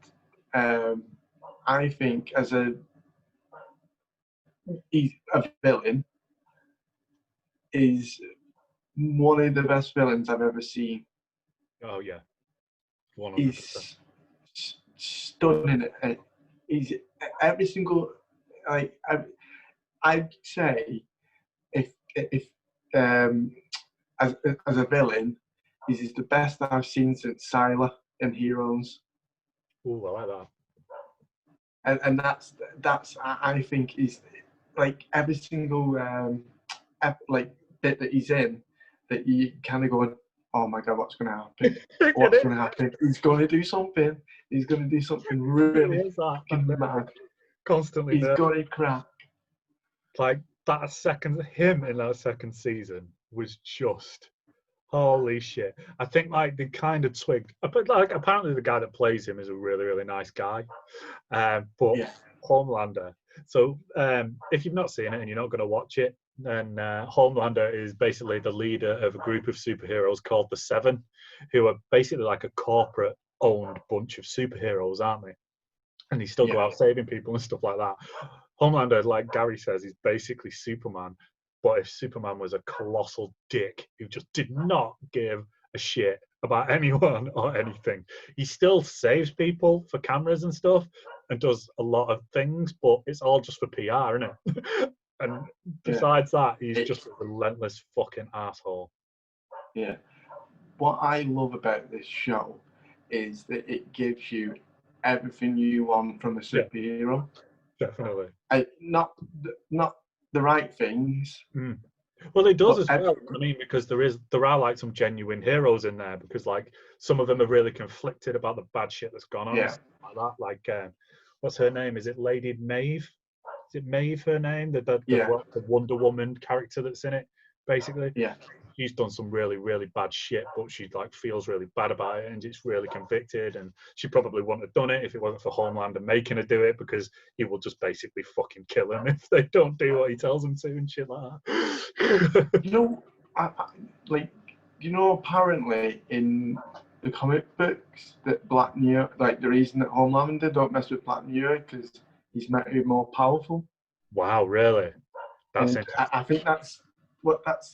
I think he's a villain, is one of the best villains I've ever seen. Oh yeah, 100%. He's stunning. He's every single, like, I'd say if as a villain, he's the best I've seen since Sylar in Heroes. Ooh, I like that. And that's I think is, like, every single like bit that he's in, that you kind of going, oh my god, what's going to happen? What's going to happen? He's going to do something. He's going to do something really mad. Constantly. He's got it crack. Like him in that second season was just holy shit. I think like they kind of twigged. But like apparently the guy that plays him is a really, really nice guy. But Homelander. So if you've not seen it and you're not going to watch it, then Homelander is basically the leader of a group of superheroes called the Seven, who are basically like a corporate-owned bunch of superheroes, aren't they? And they still go out saving people and stuff like that. Homelander, like Gary says, is basically Superman. But if Superman was a colossal dick who just did not give a shit about anyone or anything, he still saves people for cameras and stuff and does a lot of things, but it's all just for PR, isn't it? And besides that, he's just a relentless fucking asshole. Yeah. What I love about this show is that it gives you everything you want from a superhero. Definitely. Not the right things. Well, it does as well. I mean, because there are like some genuine heroes in there, because like some of them are really conflicted about the bad shit that's gone on. Yeah. Like that. Like, what's her name? Is it Lady Maeve? Is it Maeve her name? The Wonder Woman character that's in it, basically. Yeah. She's done some really, really bad shit, but she like feels really bad about it, and it's really convicted. And she probably wouldn't have done it if it wasn't for Homelander making her do it, because he will just basically fucking kill them if they don't do what he tells them to and shit like that. Apparently in the comic books that Black New York, like the reason that Homelander don't mess with Black New York because he's meant to be more powerful. Wow, really? That's interesting. I think that's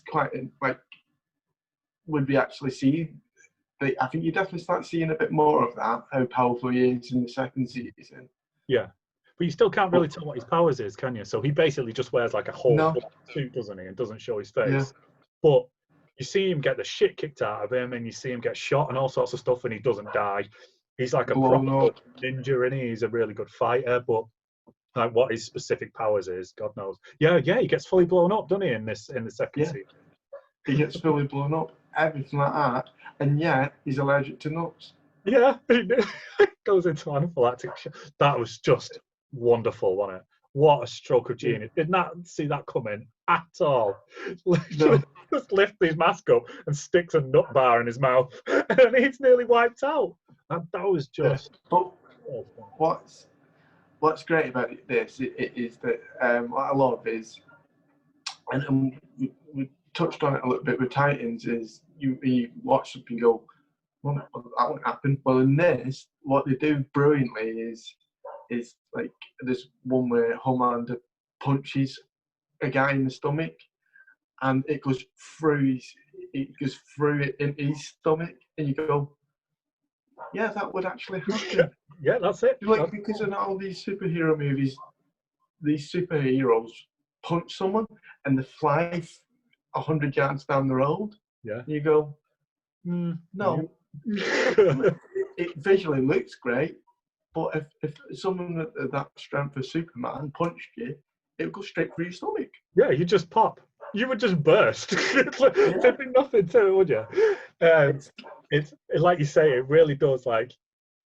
quite like, would we actually see? I think you definitely start seeing a bit more of that, how powerful he is in the second season. Yeah, but you still can't really tell what his powers is, can you? So he basically just wears like a whole suit, doesn't he, and doesn't show his face. Yeah. But you see him get the shit kicked out of him, and you see him get shot and all sorts of stuff, and he doesn't die. He's like a proper ninja, and he's a really good fighter, but like what his specific powers is, God knows. Yeah, he gets fully blown up, doesn't he, in the second season? He gets fully blown up, everything like that, and yet he's allergic to nuts. Yeah, it goes into anaphylactic shock. That was just wonderful, wasn't it? What a stroke of genius. Did not see that coming at all. Literally No. just lifts his mask up and sticks a nut bar in his mouth, and he's nearly wiped out. That was Yeah. just. But what's great about this is that what I love is, and we touched on it a little bit with Titans, is you watch something and go, well, that won't happen. Well, in this, what they do brilliantly is like there's one where Homelander punches a guy in the stomach, and it goes through it in his stomach, and you go, yeah, that would actually happen. Yeah, that's it. Like, because in all these superhero movies, these superheroes punch someone and they fly 100 yards down the road. Yeah. You go, no. It visually looks great, but if someone at that strength of Superman punched you, it would go straight through your stomach. Yeah, you just pop. You would just burst. There'd be nothing to it, would you? It's like you say, it really does like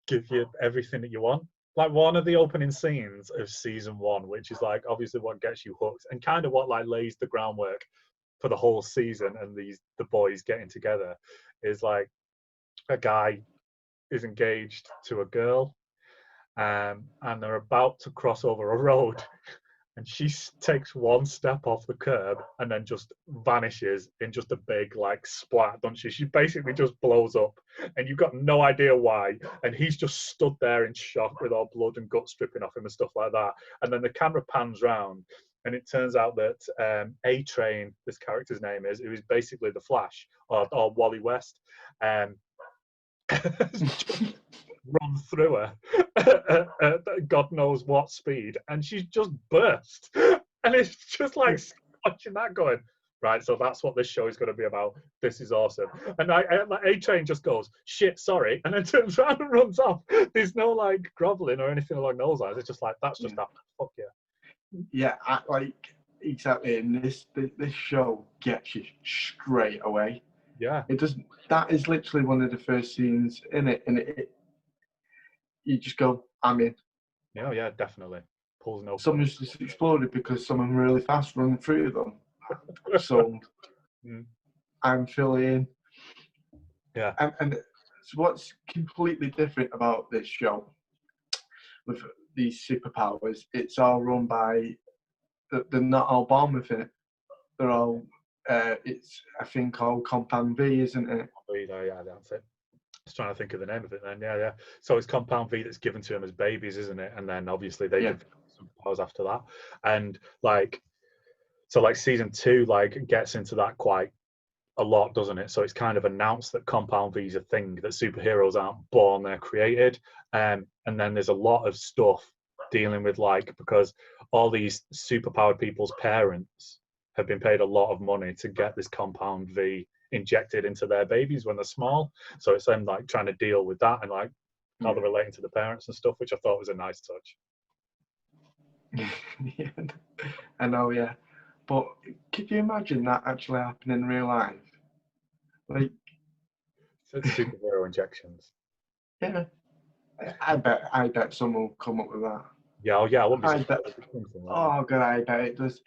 give you everything that you want. Like one of the opening scenes of season 1, which is like obviously what gets you hooked and kind of what like lays the groundwork for the whole season and the boys getting together, is like a guy is engaged to a girl, and they're about to cross over a road, and she takes one step off the curb and then just vanishes in just a big like splat, doesn't she? She basically just blows up, and you've got no idea why. And he's just stood there in shock with all blood and guts dripping off him and stuff like that. And then the camera pans round, and it turns out that A-Train, this character's name is, who is basically the Flash or Wally West, run through her at God knows what speed, and she's just burst. And it's just like watching that going, right, so that's what this show is going to be about. This is awesome. And A-Train just goes, shit, sorry, and then turns around and runs off. There's no like groveling or anything along those lines. It's just like, that's just happened. Fuck yeah. Yeah, like exactly. And this show gets you straight away. Yeah. It doesn't. That is literally one of the first scenes in it, and you just go, I'm in. Yeah, definitely. Pulls no. Someone's just exploded because someone really fast running through them. So I'm fully in. Yeah. And so what's completely different about this show with these superpowers, it's all run by, they're not all born with it. They're all, it's a thing called Compound V, isn't it? Yeah, that's it. I was trying to think of the name of it then. Yeah. So it's Compound V that's given to them as babies, isn't it? And then obviously they develop some powers after that. And like, so like season 2 like gets into that quite a lot, doesn't it? So it's kind of announced that Compound V is a thing, that superheroes aren't born, they're created. And then there's a lot of stuff dealing with like, because all these superpowered people's parents have been paid a lot of money to get this Compound V injected into their babies when they're small. So it's them like trying to deal with that and like how they're relating to the parents and stuff, which I thought was a nice touch. Yeah, I know, yeah. But could you imagine that actually happening in real life? Like, superhero injections. Yeah, I bet someone will come up with that. Yeah, I wouldn't be surprised. Oh god, I bet it does.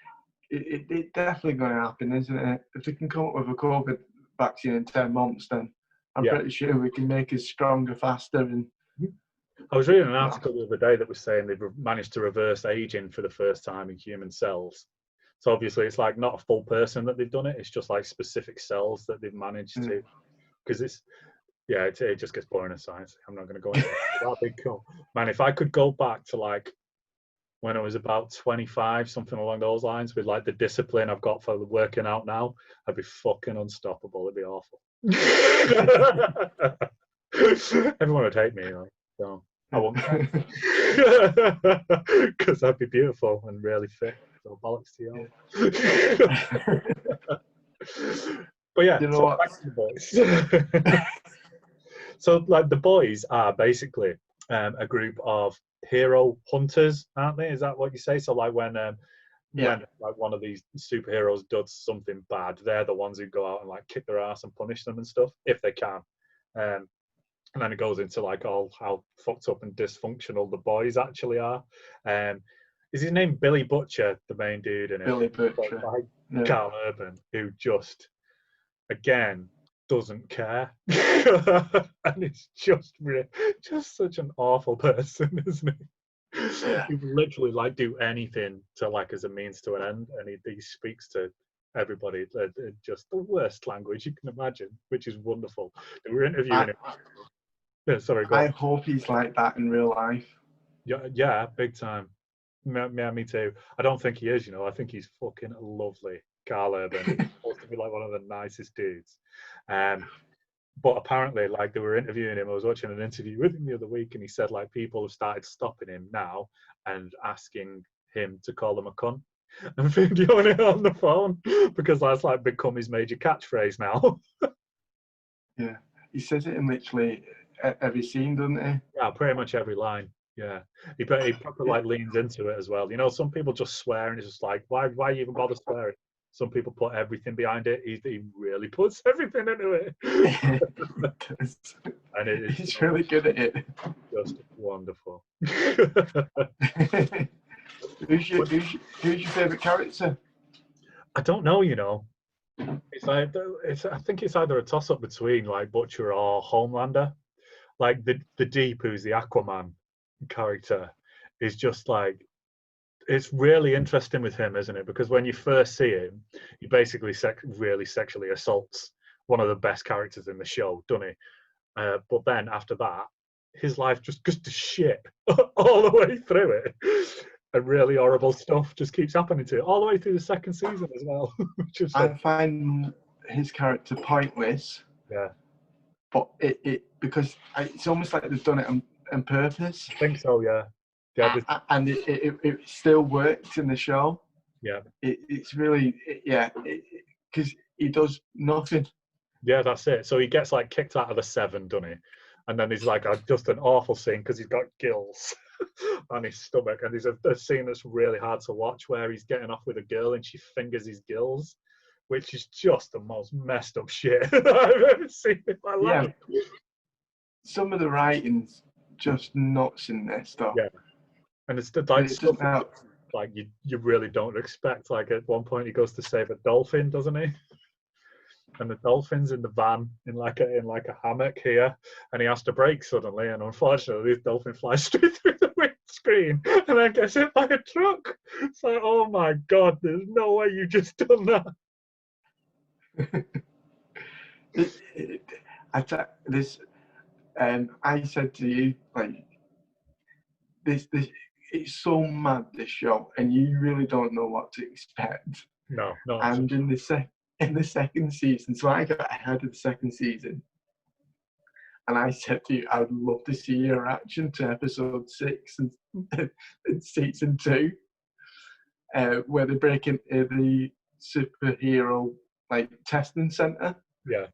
It's definitely going to happen, isn't it? If we can come up with a COVID vaccine in 10 months, then I'm pretty sure we can make us stronger, faster. And I was reading an article the other day that was saying they've managed to reverse aging for the first time in human cells. So obviously it's like not a full person that they've done it. It's just like specific cells that they've managed to, because it just gets boring in science. I'm not going to go into that. That'd be cool. Man, if I could go back to like when I was about 25, something along those lines, with like the discipline I've got for working out now, I'd be fucking unstoppable. It'd be awful. Everyone would hate me, like, so I won't, because I'd be beautiful and really fit. So bollocks to you. But yeah, you know what? Back to the boys. So like the boys are basically a group of hero hunters, aren't they? Is that what you say? So like when like one of these superheroes does something bad, they're the ones who go out and like kick their ass and punish them and stuff if they can. And then it goes into like all how fucked up and dysfunctional the boys actually are. Is his name Billy Butcher, the main dude in it? Billy Butcher. Like Yeah. Carl Urban, who just again doesn't care, and it's just such an awful person, isn't he? Yeah. He would literally like do anything to like as a means to an end, and he speaks to everybody just the worst language you can imagine, which is wonderful. We were interviewing him. Yeah, sorry, go I on. hope he's like that in real life. Yeah, big time. Yeah, me too. I don't think he is, you know. I think he's fucking lovely. Carl Urban. He's supposed to be like one of the nicest dudes. But apparently, like they were interviewing him. I was watching an interview with him the other week, and he said like people have started stopping him now and asking him to call them a cunt and videoing it on the phone because that's like become his major catchphrase now. Yeah, he says it in literally every scene, doesn't he? Yeah, pretty much every line. Yeah, he proper like leans into it as well. You know, some people just swear and it's just like, why even bother swearing? Some people put everything behind it. He really puts everything into it, and it is He's really good at it. just wonderful. Who's your favourite character? I don't know, you know. It's like I think it's either a toss up between like Butcher or Homelander. Like the Deep, who's the Aquaman character, is just like it's really interesting with him, isn't it? Because when you first see him, he basically really sexually assaults one of the best characters in the show, doesn't he? But then after that, his life just goes to shit all the way through it. And really horrible stuff just keeps happening to it all the way through the second season as well. I find his character pointless. Yeah. But it because it's almost like they've done it on purpose. I think so, yeah. Yeah, and it still works in the show. Yeah. It's really, because he does nothing. Yeah, that's it. So he gets like kicked out of the 7, doesn't he? And then he's like just an awful scene because he's got gills on his stomach. And there's a scene that's really hard to watch where he's getting off with a girl and she fingers his gills, which is just the most messed up shit I've ever seen in my life. Yeah. Some of the writing's just nuts in this stuff. Yeah. And it's like stuff like you really don't expect. Like at one point he goes to save a dolphin, doesn't he? And the dolphin's in the van in like a hammock here, and he has to brake suddenly, and unfortunately this dolphin flies straight through the windscreen and then gets hit by a truck. It's like, oh my god, there's no way you just done that. I said to you, like, this it's so mad, this show, and you really don't know what to expect. No. And in the second season, so I got ahead of the second season, and I said to you, I would love to see your reaction to episode 6 and season 2, where they break into the superhero like testing center. Yeah.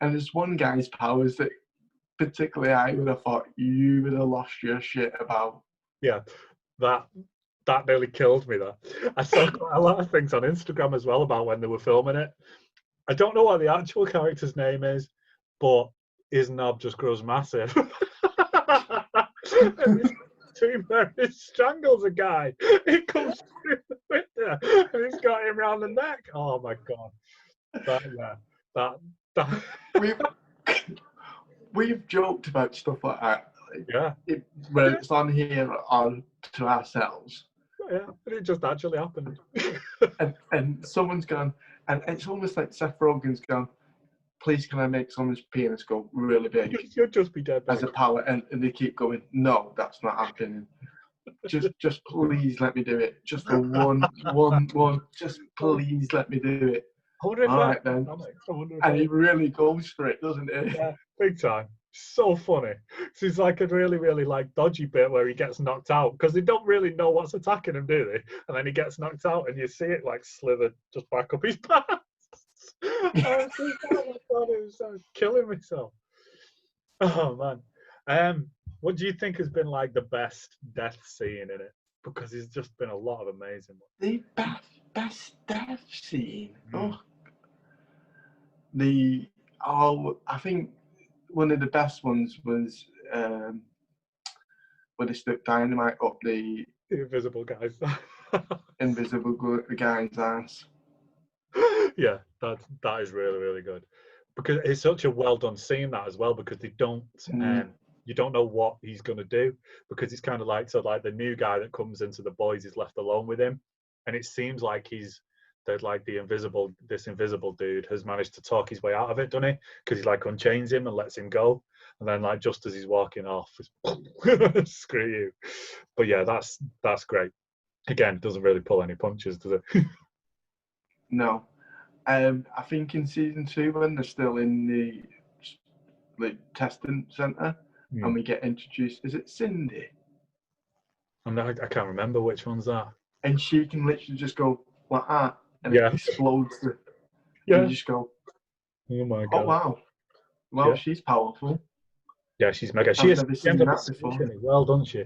And there's one guy's powers that particularly I would have thought you would have lost your shit about. Yeah, that nearly killed me. That I saw quite a lot of things on Instagram as well about when they were filming it. I don't know what the actual character's name is, but his knob just grows massive. And this scene where he strangles a guy. He comes through the window and he's got him around the neck. Oh my god! We've joked about stuff like that. When it's on here on to ourselves. Yeah, but it just actually happened. and someone's gone, and it's almost like Seth Rogen's gone, please can I make someone's penis go really big? You'll just be dead. As a power, and they keep going, no, that's not happening. Just please let me do it. Just for one. Just please let me do it. All right then. And he really goes for it, doesn't he? Yeah, big time. So funny. So it's like a really, really like dodgy bit where he gets knocked out because they don't really know what's attacking him, do they? And then he gets knocked out and you see it like slither just back up his pants. Oh my god, I was killing myself. Oh man. What do you think has been like the best death scene in it? Because there's just been a lot of amazing ones. The best death scene? I think one of the best ones was where they stuck dynamite up the invisible guys. invisible guy's ass. Yeah, that is really really good because it's such a well done scene that as well because they don't you don't know what he's going to do because it's kind of like like the new guy that comes into the boys is left alone with him and it seems like this invisible dude has managed to talk his way out of it, doesn't he? Because he like unchains him and lets him go and then like just as he's walking off screw you. But yeah, that's great. Again, doesn't really pull any punches, does it? No. I think in season 2 when they're still in the testing centre and we get introduced, is it Cindy? I can't remember which one's that. And she can literally just go like that and Yeah. it explodes. Yeah. And you just go, oh my god. Oh wow. Well, yeah. She's powerful. Yeah, she's mega. She ends up escaping as well, doesn't she?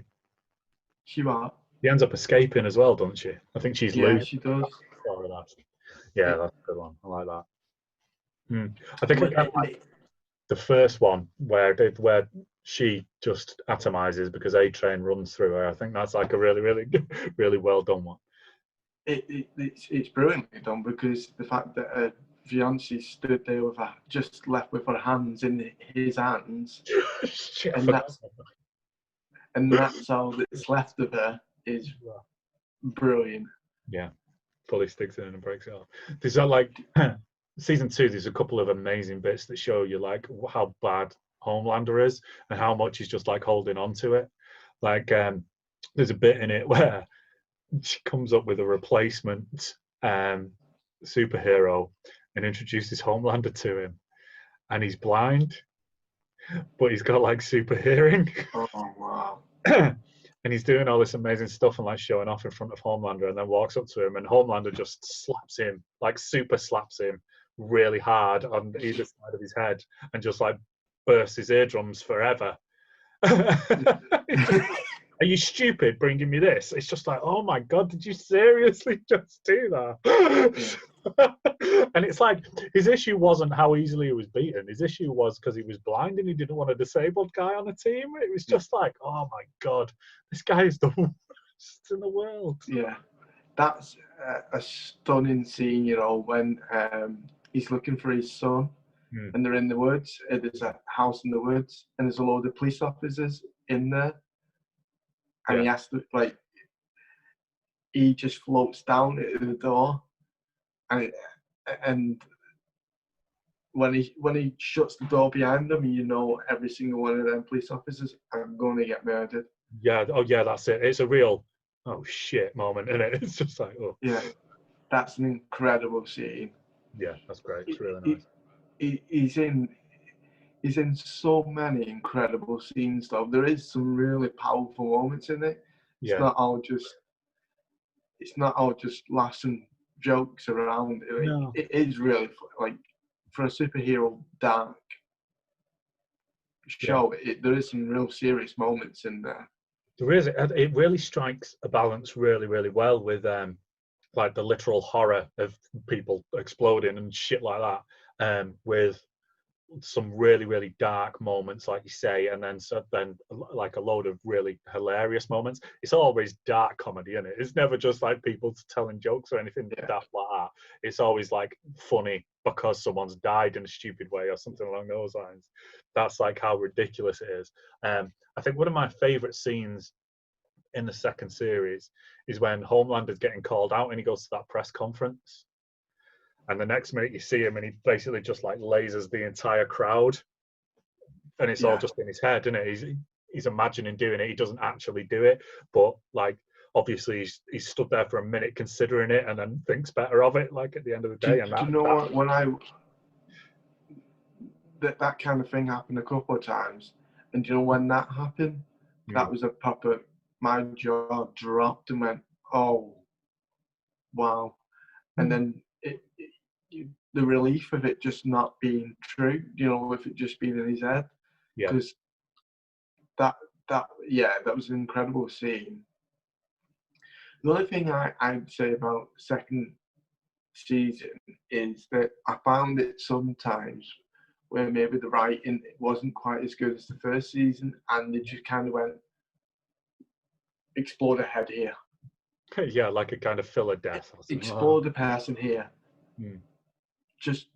She what? She ends up escaping as well, doesn't she? I think she's loose. Yeah, she does. Yeah, that's a good one. I like that. I think again, like the first one where she just atomizes because A-Train runs through her. I think that's like a really, really, really well done one. It's brilliantly done because the fact that her fiancé stood there with her, just left with her hands in his hands, Shit, and that's all that's left of her is brilliant. Yeah, fully sticks in and breaks it off. There's that like season 2. There's a couple of amazing bits that show you like how bad Homelander is and how much he's just like holding on to it. Like there's a bit in it where she comes up with a replacement superhero and introduces Homelander to him, and he's blind, but he's got like super hearing. Oh wow. And he's doing all this amazing stuff and like showing off in front of Homelander and then walks up to him and Homelander just slaps him, like super slaps him really hard on either side of his head and just like bursts his eardrums forever. Are you stupid bringing me this? It's just like, oh my god, did you seriously just do that? And it's like his issue wasn't how easily he was beaten. His issue was because he was blind and he didn't want a disabled guy on the team. It was just like, oh my god, this guy is the worst in the world. Yeah, that's a stunning scene, you know, when he's looking for his son and they're in the woods. There's a house in the woods and there's a load of police officers in there. And he has to, like, he just floats down at the door. And when he shuts the door behind him, you know every single one of them police officers are going to get murdered. Yeah, oh yeah, that's it. It's a real, oh shit moment, isn't it? It's just like, oh. Yeah, that's an incredible scene. Yeah, that's great. It's really nice. He's in so many incredible scenes, though. There is some really powerful moments in it. It's not all just laughs and jokes around. No. It is really like for a superhero dark show. There is some real serious moments in there. There is. It really strikes a balance really, really well with like the literal horror of people exploding and shit like that, with some really, really dark moments, like you say, and then like a load of really hilarious moments. It's always dark comedy, isn't it? It's never just like people telling jokes or anything daft like that. It's always like funny because someone's died in a stupid way or something along those lines. That's like how ridiculous it is. I think one of my favorite scenes in the second series is when Homelander's getting called out and he goes to that press conference. And the next minute you see him and he basically just like lasers the entire crowd. And it's all just in his head, isn't it? He's imagining doing it. He doesn't actually do it. But like, obviously he's stood there for a minute considering it and then thinks better of it, like at the end of the day. Do you know what? When that kind of thing happened a couple of times. And you know when that happened? That was a proper, my jaw dropped and went, oh, wow. And then the relief of it just not being true, you know, with it just being in his head. Because that was an incredible scene. The only thing I'd say about second season is that I found it sometimes where maybe the writing wasn't quite as good as the first season, and they just kind of went, explore the head here, Yeah, like a kind of filler death or something. explore the person here, just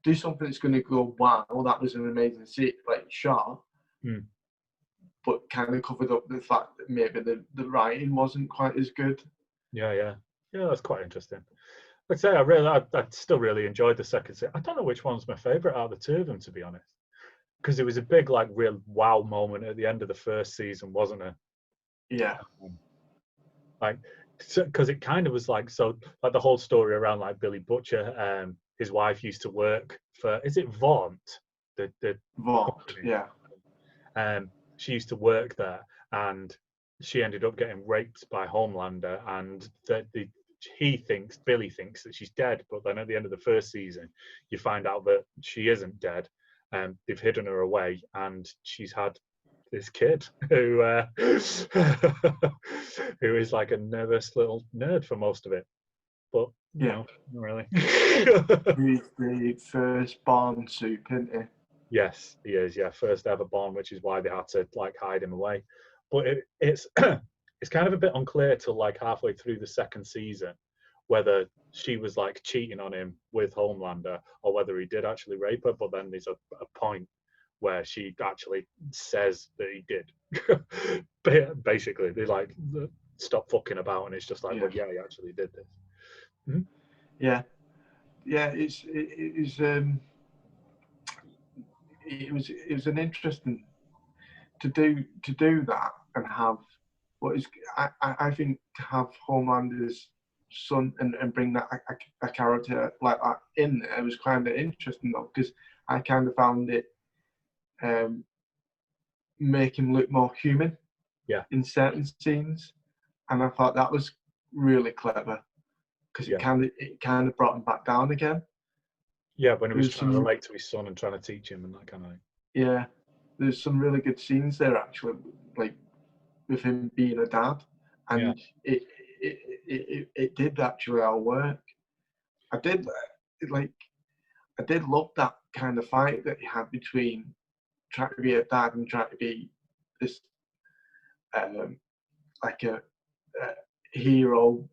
do something that's going to go, wow, that was an amazing scene, like shot, but kind of covered up the fact that maybe the writing wasn't quite as good. Yeah, that's quite interesting. Like I say, I still really enjoyed the second season. I don't know which one's my favourite out of the two of them, to be honest, because it was a big, like, real wow moment at the end of the first season, wasn't it? Yeah. Like, because it kind of was like, so, like, the whole story around, like, Billy Butcher, his wife used to work for, is it Vaunt? The Vaunt, company. yeah. She used to work there, and she ended up getting raped by Homelander, and Billy thinks that she's dead, but then at the end of the first season, you find out that she isn't dead, and they've hidden her away, and she's had this kid who who is like a nervous little nerd for most of it, but no, not really. He's the first-born soup, isn't he? Yes, he is. Yeah, first ever born, which is why they had to like hide him away. But it's it's kind of a bit unclear till like halfway through the second season whether she was like cheating on him with Homelander or whether he did actually rape her. But then there's a point where she actually says that he did. Basically, they like stop fucking about, and it's just like, well, yeah, he actually did this. Mm-hmm. Yeah, it was an interesting to do that and have what is I think to have Homelander's son and bring that a character like that in there was kind of interesting though, because I kind of found it make him look more human in certain scenes, and I thought that was really clever because it kind of brought him back down again. Yeah, when he was trying to relate to his son and trying to teach him and that kind of thing. Yeah, there's some really good scenes there actually, like with him being a dad, and it did actually all work. I did love that kind of fight that he had between trying to be a dad and trying to be this like a hero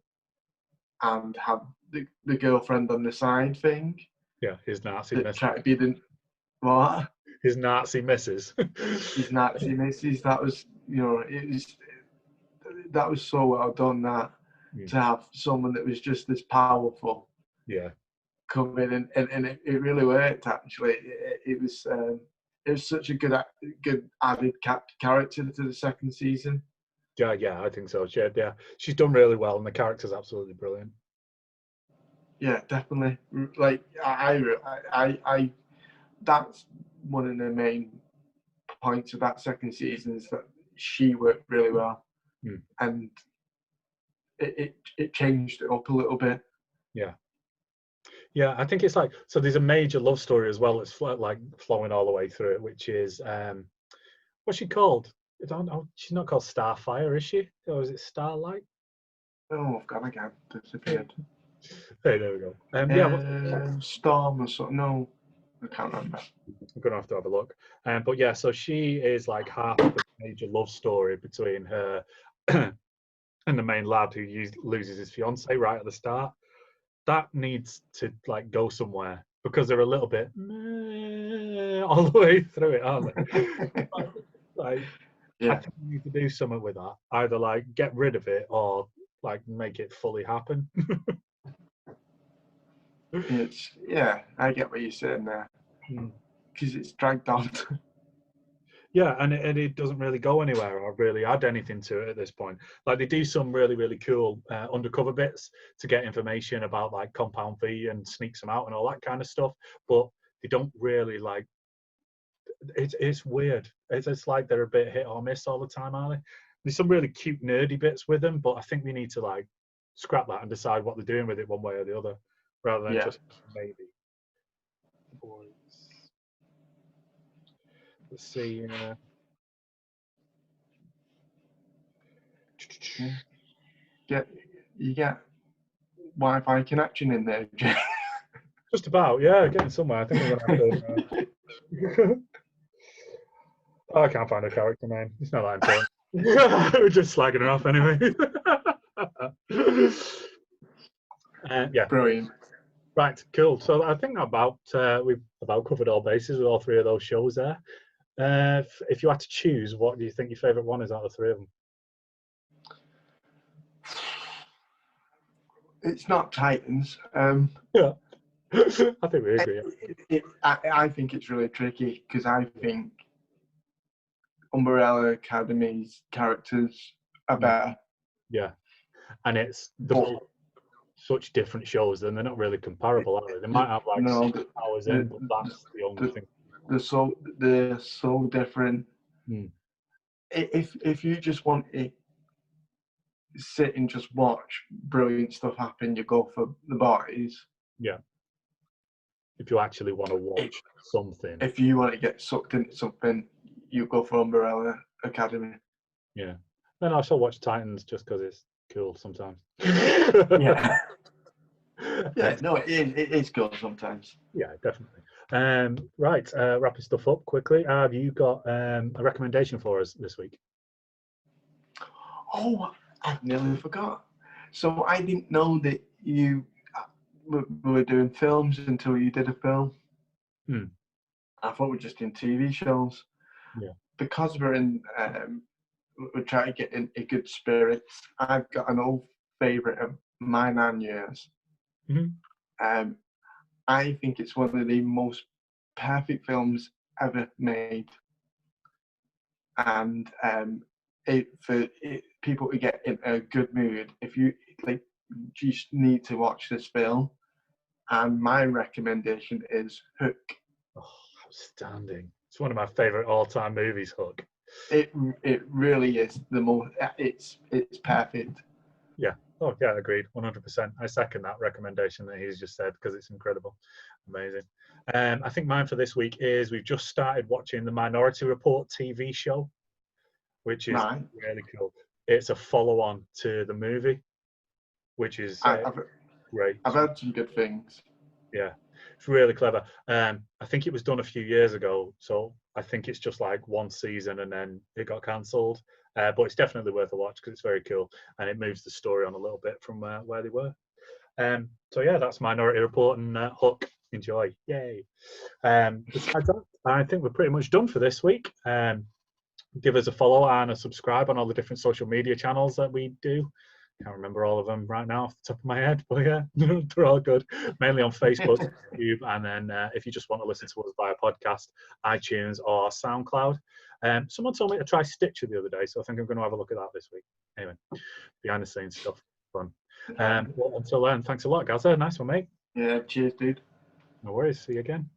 and have the girlfriend on the side thing. Yeah, his Nazi that missus. Try to be the what? His Nazi missus. His Nazi missus. That was, that was so well done. That to have someone that was just as powerful. Yeah. Come in and it really worked. Actually, it was such a good added character to the second season. Yeah, I think so. She's done really well, and the character's absolutely brilliant. Yeah, definitely. Like I that's one of the main points of that second season is that she worked really well, and it changed it up a little bit. Yeah, I think it's like, so there's a major love story as well that's like flowing all the way through it, which is what's she called? I don't know. She's not called Starfire, is she? Or is it Starlight? Oh, I've gone again. Disappeared. Hey, there we go. Storm or something. No, I can't remember. I'm gonna have to have a look. But yeah, so she is like half of the major love story between her and the main lad who loses his fiance right at the start. That needs to like go somewhere because they're a little bit all the way through it, aren't they? I think we need to do something with that. Either like get rid of it or like make it fully happen. I get what you're saying there. Because it's dragged on. Yeah, and it doesn't really go anywhere or really add anything to it at this point. Like they do some really, really cool undercover bits to get information about like Compound V and sneaks them out and all that kind of stuff, but they don't really like. It's weird. It's like they're a bit hit or miss all the time, aren't they? There's some really cute nerdy bits with them, but I think we need to like scrap that and decide what they're doing with it one way or the other, rather than just maybe. Boys. Let's see. You get Wi-Fi connection in there, Jay. Just about, yeah, getting somewhere. I think we're going to have to. Oh, I can't find a character name. It's not that important. We're just slagging her off anyway. Yeah. Brilliant. Right, cool. So I think we've about covered all bases with all three of those shows there. If you had to choose, what do you think your favourite one is out of the three of them? It's not Titans. Yeah, I think we agree. I think it's really tricky because I think Umbrella Academy's characters are better. Yeah, and it's But such different shows, and they're not really comparable, are they? They might have like no, 6 hours in, but that's the only thing. they're so different. Mm. If you just want to sit and just watch brilliant stuff happen, you go for The Boys. Yeah. If you actually want to watch something. If you want to get sucked into something, you go for Umbrella Academy. Yeah. Then I still watch Titans just because it's cool sometimes. Yeah. Yeah, no, it is cool sometimes. Yeah, definitely. Right, wrapping stuff up quickly. Have you got a recommendation for us this week? Oh, I nearly forgot. So I didn't know that you were doing films until you did a film. I thought we were just in TV shows. Yeah. Because we're trying to get into good spirits. I've got an old favourite of mine and yours. Mm-hmm. I think it's one of the most perfect films ever made, and people to get in a good mood, if you like, you just need to watch this film. And my recommendation is Hook. Oh, outstanding! It's one of my favourite all-time movies. Hook. It really is the most. It's perfect. Yeah. Oh, yeah. Agreed. 100%. I second that recommendation that he's just said because it's incredible, amazing. I think mine for this week is we've just started watching the Minority Report TV show, which is really cool. It's a follow-on to the movie, which is great. I've heard some good things. Yeah, it's really clever. I think it was done a few years ago, so I think it's just like one season and then it got cancelled. But it's definitely worth a watch because it's very cool and it moves the story on a little bit from where they were. So yeah, that's Minority Report and Hook. Enjoy, yay! Besides that, I think we're pretty much done for this week. Give us a follow and a subscribe on all the different social media channels that we do. Can't remember all of them right now off the top of my head, but yeah, they're all good. Mainly on Facebook, YouTube, and then if you just want to listen to us via podcast, iTunes or SoundCloud. Someone told me to try Stitcher the other day, so I think I'm going to have a look at that this week. Anyway, behind the scenes stuff, fun. Well, until then, thanks a lot, Gaza. Nice one, mate. Yeah, cheers, dude. No worries. See you again.